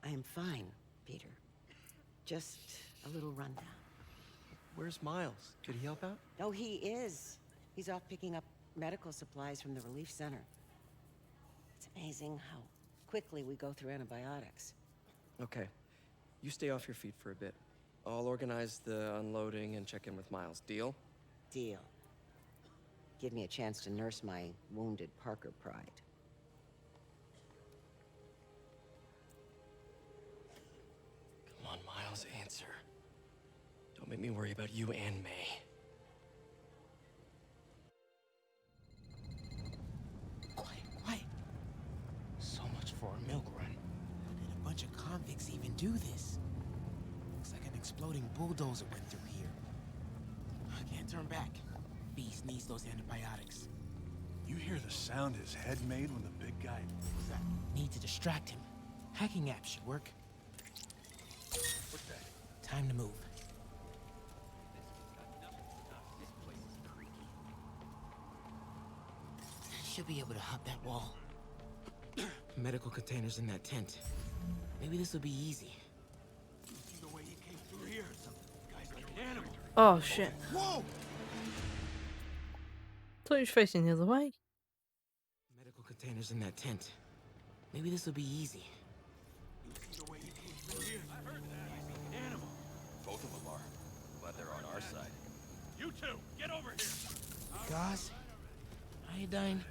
I am fine, Peter. Just a little rundown. Where's Miles? Could he help out? Oh, he is. He's off picking up medical supplies from the relief center. It's amazing how quickly we go through antibiotics. Okay. You stay off your feet for a bit. I'll organize the unloading and check in with Miles. Deal? Deal. Give me a chance to nurse my wounded Parker pride. Come on, Miles, answer. Don't make me worry about you and May. Quiet. So much for a milk run. How did a bunch of convicts even do this? Looks like an exploding bulldozer went through here. I can't turn back. Beast needs those antibiotics. You hear the sound his head made when the big guy... Need to distract him. Hacking app should work. What's that? Time to move. Should be able to hop that wall. Medical containers in that tent. Maybe this will be easy. See the way he came through here? Some guy's like an animal. Oh shit. Whoa! Thought he was facing the other way. Medical containers in that tent. Maybe this will be easy. See the way he came through here? I heard that. Guy's like an animal. Both of them are. But they're on our side. You two, get over here! Gauze, iodine,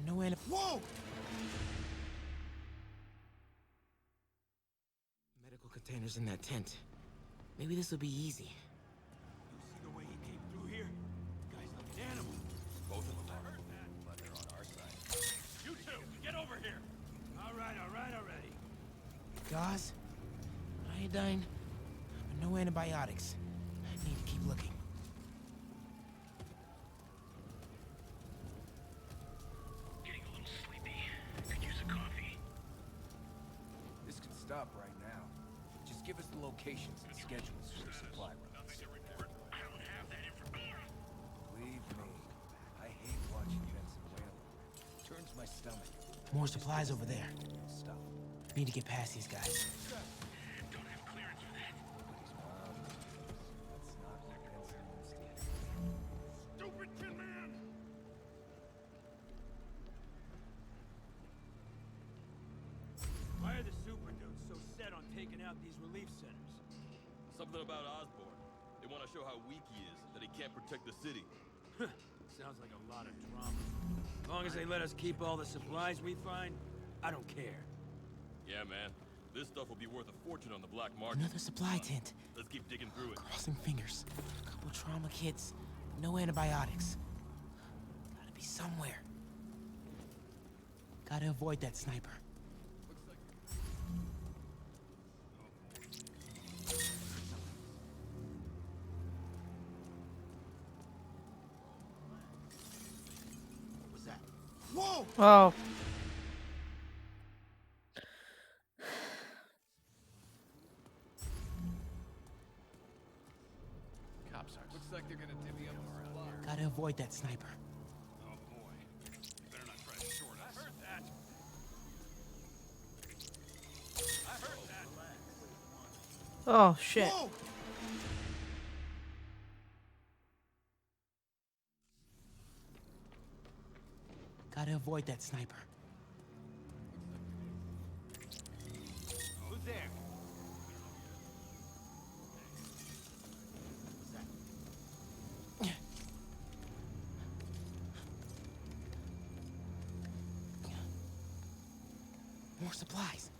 no end. Whoa! Medical containers in that tent. Maybe this will be easy. You see the way he came through here? Guy's like an animal. Both of them are. But they're on our side. You two, get over here! All right, already. Gauze, iodine, no antibiotics. I need to keep looking. Getting a little sleepy. Could use a coffee. This could stop right now. Just give us the locations and schedules for the supply runs. Nothing to report. I don't have that information. Believe me, I hate watching Benson wail. Turns my stomach. More supplies over there. Stop. Need to get past these guys. Don't have clearance for that. That's not what Benson wants to do. Stupid Tin Man! Why are the super dudes so set on taking out these relief centers? Something about Osborn. They want to show how weak he is, that he can't protect the city. Sounds like a lot of drama. As long as they let us keep all the supplies we find, I don't care. Yeah, man. This stuff will be worth a fortune on the black market. Another supply tent. Let's keep digging through it. Crossing fingers. A couple trauma kits. No antibiotics. Gotta be somewhere. Gotta avoid that sniper. What was that? Whoa! Oh. Cops are. Looks like they're gonna divvy up around here. Gotta avoid that sniper. Oh boy. Better not try to short us. I heard that! I heard that! Oh shit. Whoa! Gotta avoid that sniper. Who's there? More supplies.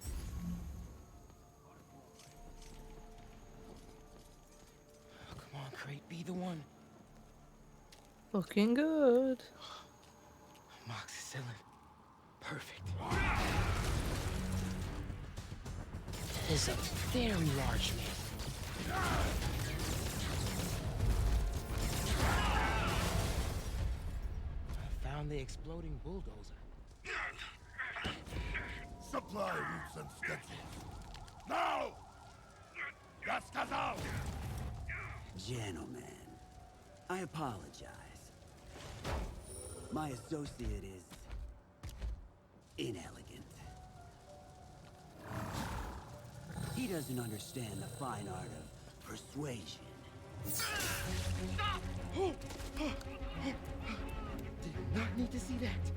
Oh, come on, Crate, be the one. Looking good. Amoxicillin. Perfect. That is a very large man. I found the exploding bulldozer. Supply routes and schedules. Now! Gas out! Gentlemen, I apologize. My associate is inelegant. He doesn't understand the fine art of persuasion. Stop! Did not need to see that.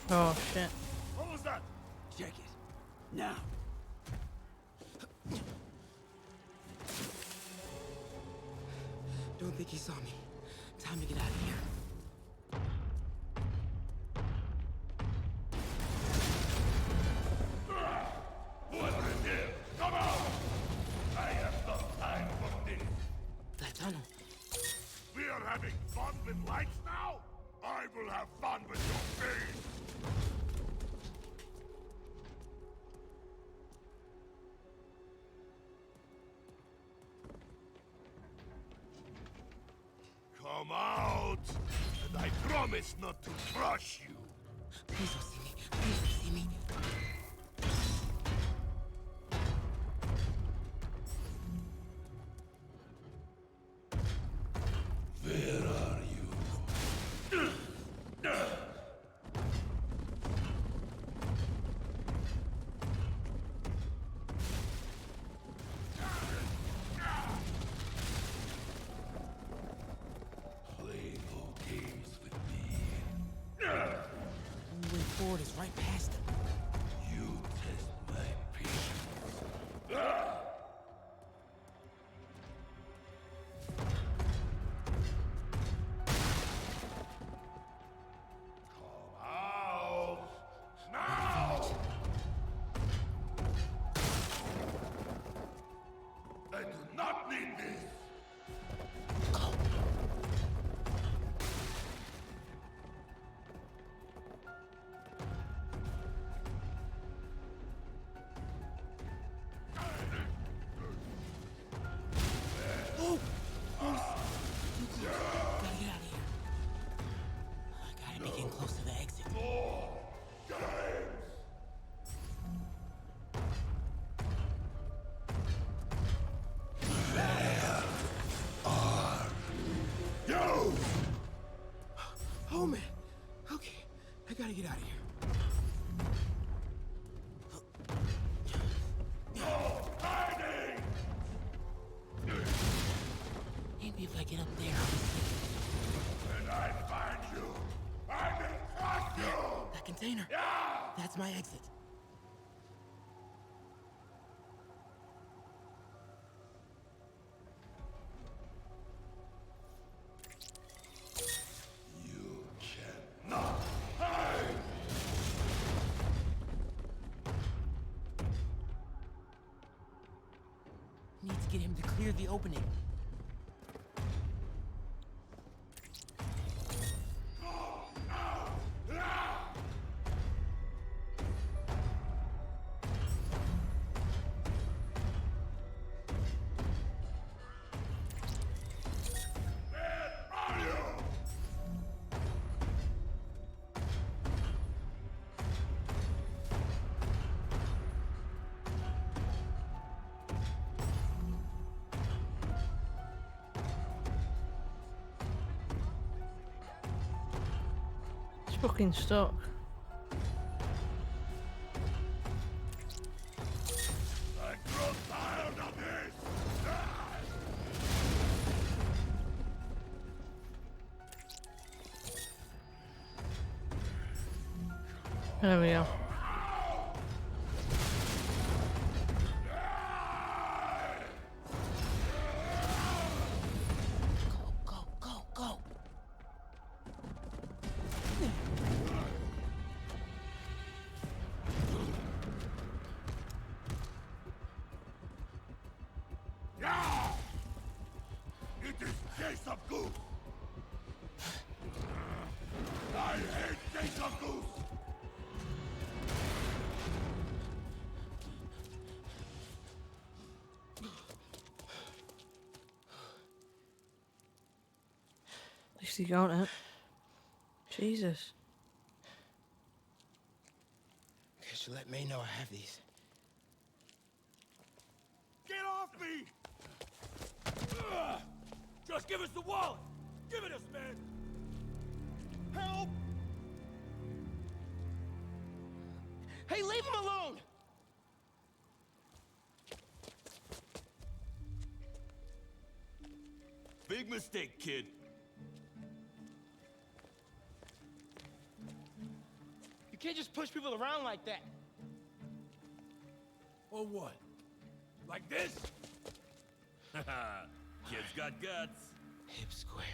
Oh shit. What was that? Check it. Now. Don't think he saw me. Time to get out of here. What is here? Come on! I have no time for this. That tunnel. We are having fun with lights now? I will have fun with your face! Come out! And I promise not to crush you! Please don't see me. Please don't see me. Where are you? Play no games with me. right past him. You test my patience. Come out! Now! I do not need this! Oh! Gotta get out of here. I gotta be getting close to the exit. You! Oh man. Okay, I gotta get out of here. Maybe if I get up there, I'll be safe. When I find you, I will crush you! That container. Yeah! That's my exit. You cannot hide! Need to get him to clear the opening. It's fucking stuck. I grow tired of this! There we go. Go. Yeah! It is case of goose! I hate case of goose! At least he got it. Jesus. Guess you let May know I have these. Get off me! Ugh. Just give us the wallet! Give it us, man! Help! Hey, leave him alone! Big mistake, kid. You can't just push people around like that. Or what? Like this? Haha, kid's got guts. Hip squared.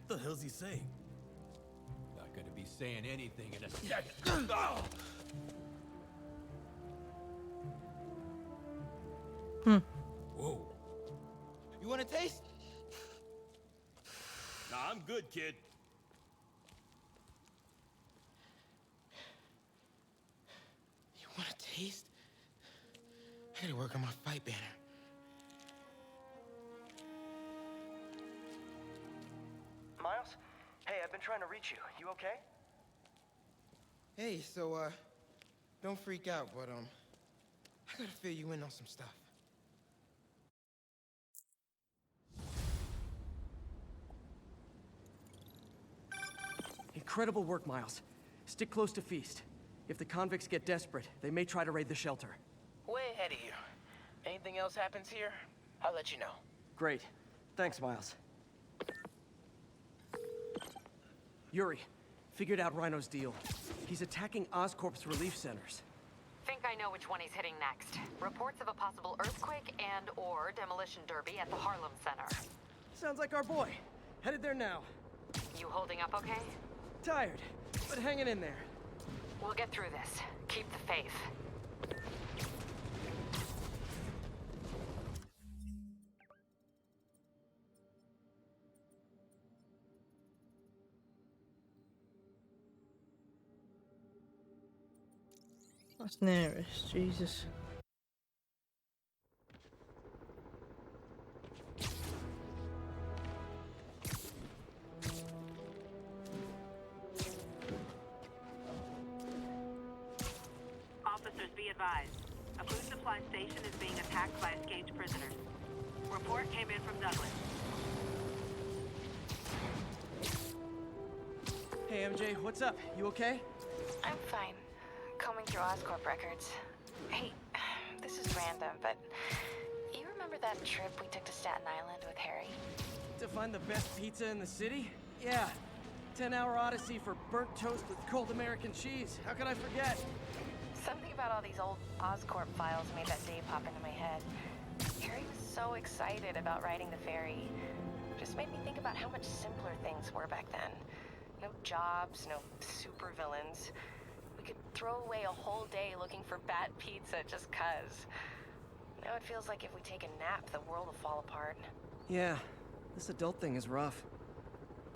What the hell's he saying? Not gonna be saying anything in a second. Oh! Whoa. You want a taste? Nah, I'm good, kid. You want a taste? I gotta work on my fight banner. Miles? Hey, I've been trying to reach you. You okay? Hey, so, don't freak out, but, I gotta fill you in on some stuff. Incredible work, Miles. Stick close to Feast. If the convicts get desperate, they may try to raid the shelter. Way ahead of you. Anything else happens here, I'll let you know. Great. Thanks, Miles. Yuri, figured out Rhino's deal. He's attacking Oscorp's relief centers. Think I know which one he's hitting next. Reports of a possible earthquake and/or demolition derby at the Harlem Center. Sounds like our boy. Headed there now. You holding up okay? Tired, but hanging in there. We'll get through this. Keep the faith. That's nearest, Jesus. Officers, be advised. A food supply station is being attacked by escaped prisoners. Report came in from Douglas. Hey, MJ, what's up? You okay? I'm fine. Combing through Oscorp records. Hey, this is random, but you remember that trip we took to Staten Island with Harry? To find the best pizza in the city? Yeah. 10-hour odyssey for burnt toast with cold American cheese. How could I forget? Something about all these old Oscorp files made that day pop into my head. Harry was so excited about riding the ferry. Just made me think about how much simpler things were back then. No jobs, no supervillains. We could throw away a whole day looking for bad pizza just 'cause. Now it feels like if we take a nap, the world will fall apart. Yeah, this adult thing is rough.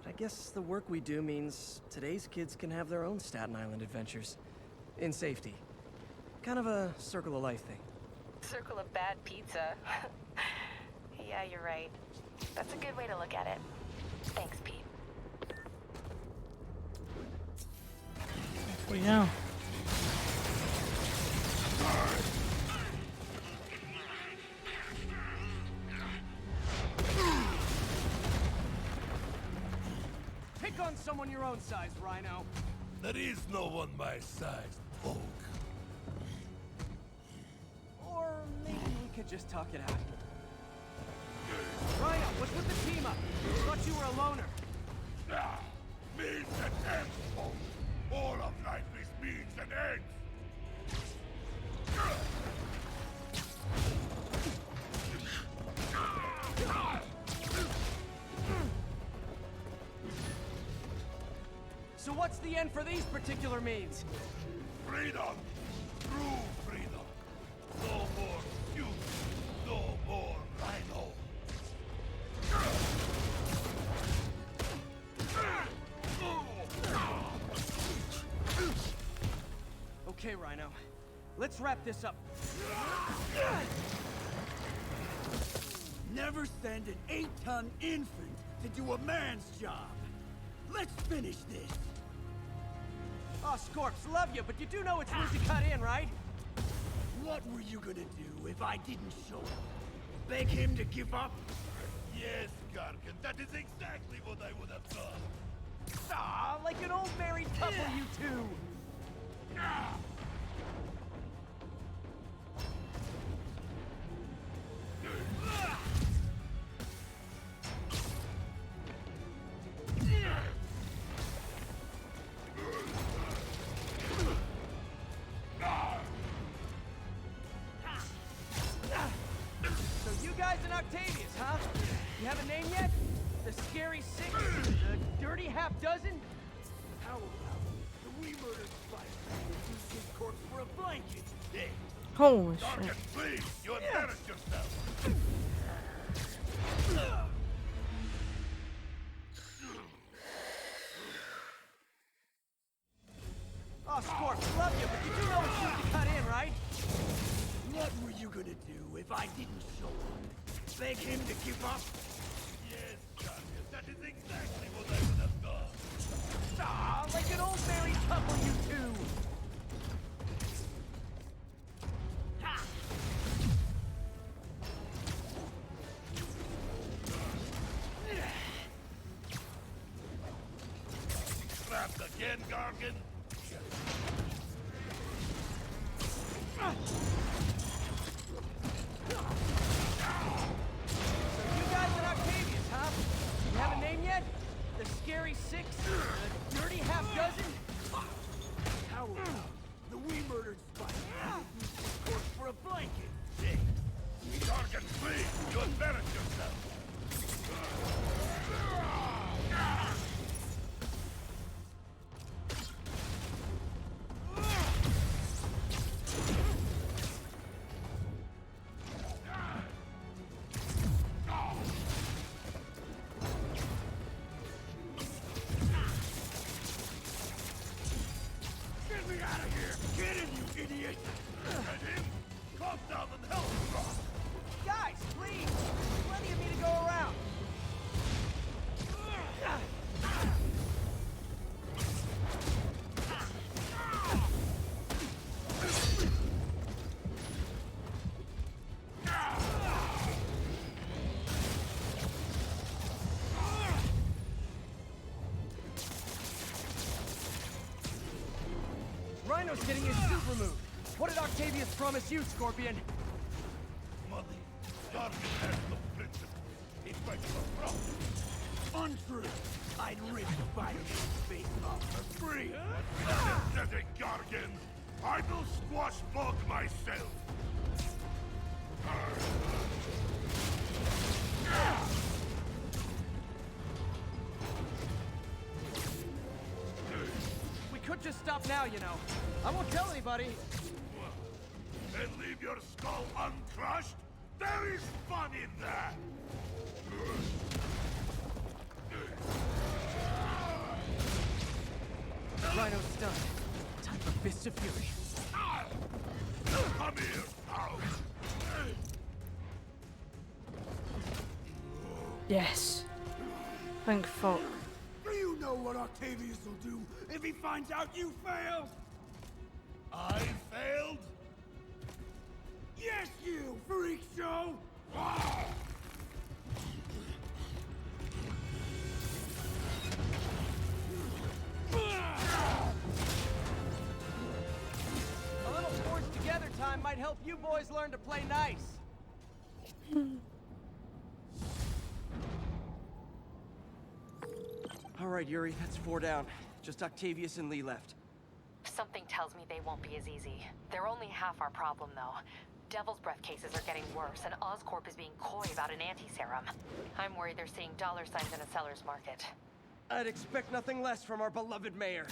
But I guess the work we do means today's kids can have their own Staten Island adventures. In safety. Kind of a circle of life thing. Circle of bad pizza. Yeah, you're right. That's a good way to look at it. Thanks, Pete. We go. Pick on someone your own size, Rhino. There is no one my size, Oak. Or maybe we could just talk it out. Rhino, what's with the team up? Thought you were a loner. Ah, means and ends, Oak. All of life is means and ends. So what's the end for these particular means? Freedom! True freedom! No more you! No more Rhino! Okay, Rhino. Let's wrap this up. Never send an 8-ton infant to do a man's job. Let's finish this. Oh, Scorps, love you, but you do know it's rude to cut in, right? What were you gonna do if I didn't show up? Beg him to give up? Yes, Gargan, that is exactly what I would have done. Ah, like an old married couple, you two. So you guys in Octavius, huh? You have a name yet? The Scary Six? The Dirty Half Dozen? How about we murdered Spider-Man and used his corpse for a blanket today? Holy shit. Gargan, please, you embarrassed yourself. Oh, Scorps, love you, but you do know it's rude to cut in, right? What were you gonna do if I didn't show up? Beg him to give up? Yes, Gargan, that is exactly what I would have done. Ah, like an old married couple, you two. Trapped again, Gargan? So you guys in Octavius, huh? You have a name yet? The Scary Six? The Rhino's getting his suit removed. What did Octavius promise you, Scorpion? Money. Target has no principle. He fights for profit. Untrue. I'd rip the Spider-Man's face off for free. This isn't Gargan. I will squash bug myself. We could just stop now, you know. I won't tell anybody. And leave your skull uncrushed? There is fun in that! Rhino's stunned. Time for Fists of Fury. Come here, pal! Yes. Thank fuck. Do you know what Octavius will do if he finds out you failed? I failed? Yes, you freak show! A little forged together time might help you boys learn to play nice. All right, Yuri, that's 4 down. Just Octavius and Lee left. Something tells me they won't be as easy. They're only half our problem, though. Devil's Breath cases are getting worse, and Oscorp is bebeing coy about an anti-serum. I'm worried they're seeing dollar signs in a seller's market. I'd expect nothing less from our beloved mayor.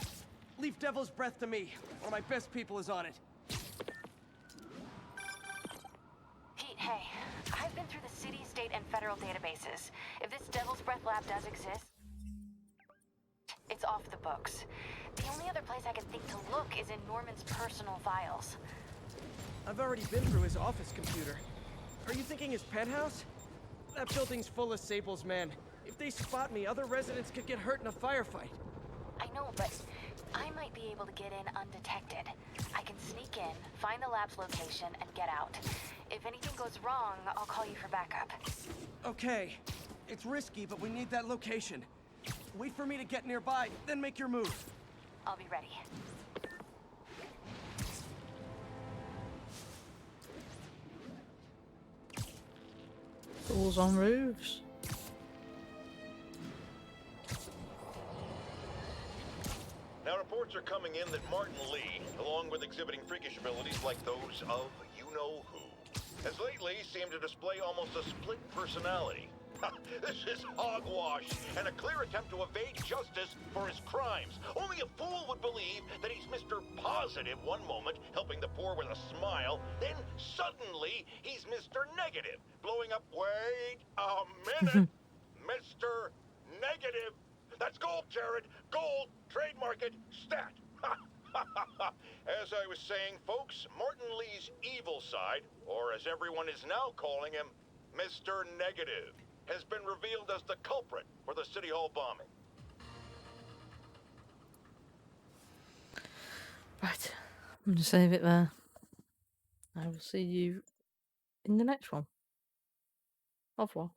Leave Devil's Breath to me. One of my best people is on it. Pete, hey. I've been through the city, state, and federal databases. If this Devil's Breath lab does exist, it's off the books. The only other place I can think to look is in Norman's personal files. I've already been through his office computer. Are you thinking his penthouse? That building's full of Sable's men. If they spot me, other residents could get hurt in a firefight. I know, but I might be able to get in undetected. I can sneak in, find the lab's location, and get out. If anything goes wrong, I'll call you for backup. Okay. It's risky, but we need that location. Wait for me to get nearby, then make your move. I'll be ready. Doors on roofs. Now reports are coming in that Martin Lee, along with exhibiting freakish abilities like those of you-know-who, has lately seemed to display almost a split personality. This is hogwash and a clear attempt to evade justice for his crimes. Only a fool would believe that he's Mr. Positive one moment, helping the poor with a smile, then suddenly he's Mr. Negative, blowing up, wait a minute, Mr. Negative. That's gold, Jared. Gold, trademark it, stat. As I was saying, folks, Martin Lee's evil side, or as everyone is now calling him, Mr. Negative, has been revealed as the culprit for the City Hall bombing. Right, I'm going to save it there. I will see you in the next one. Au revoir.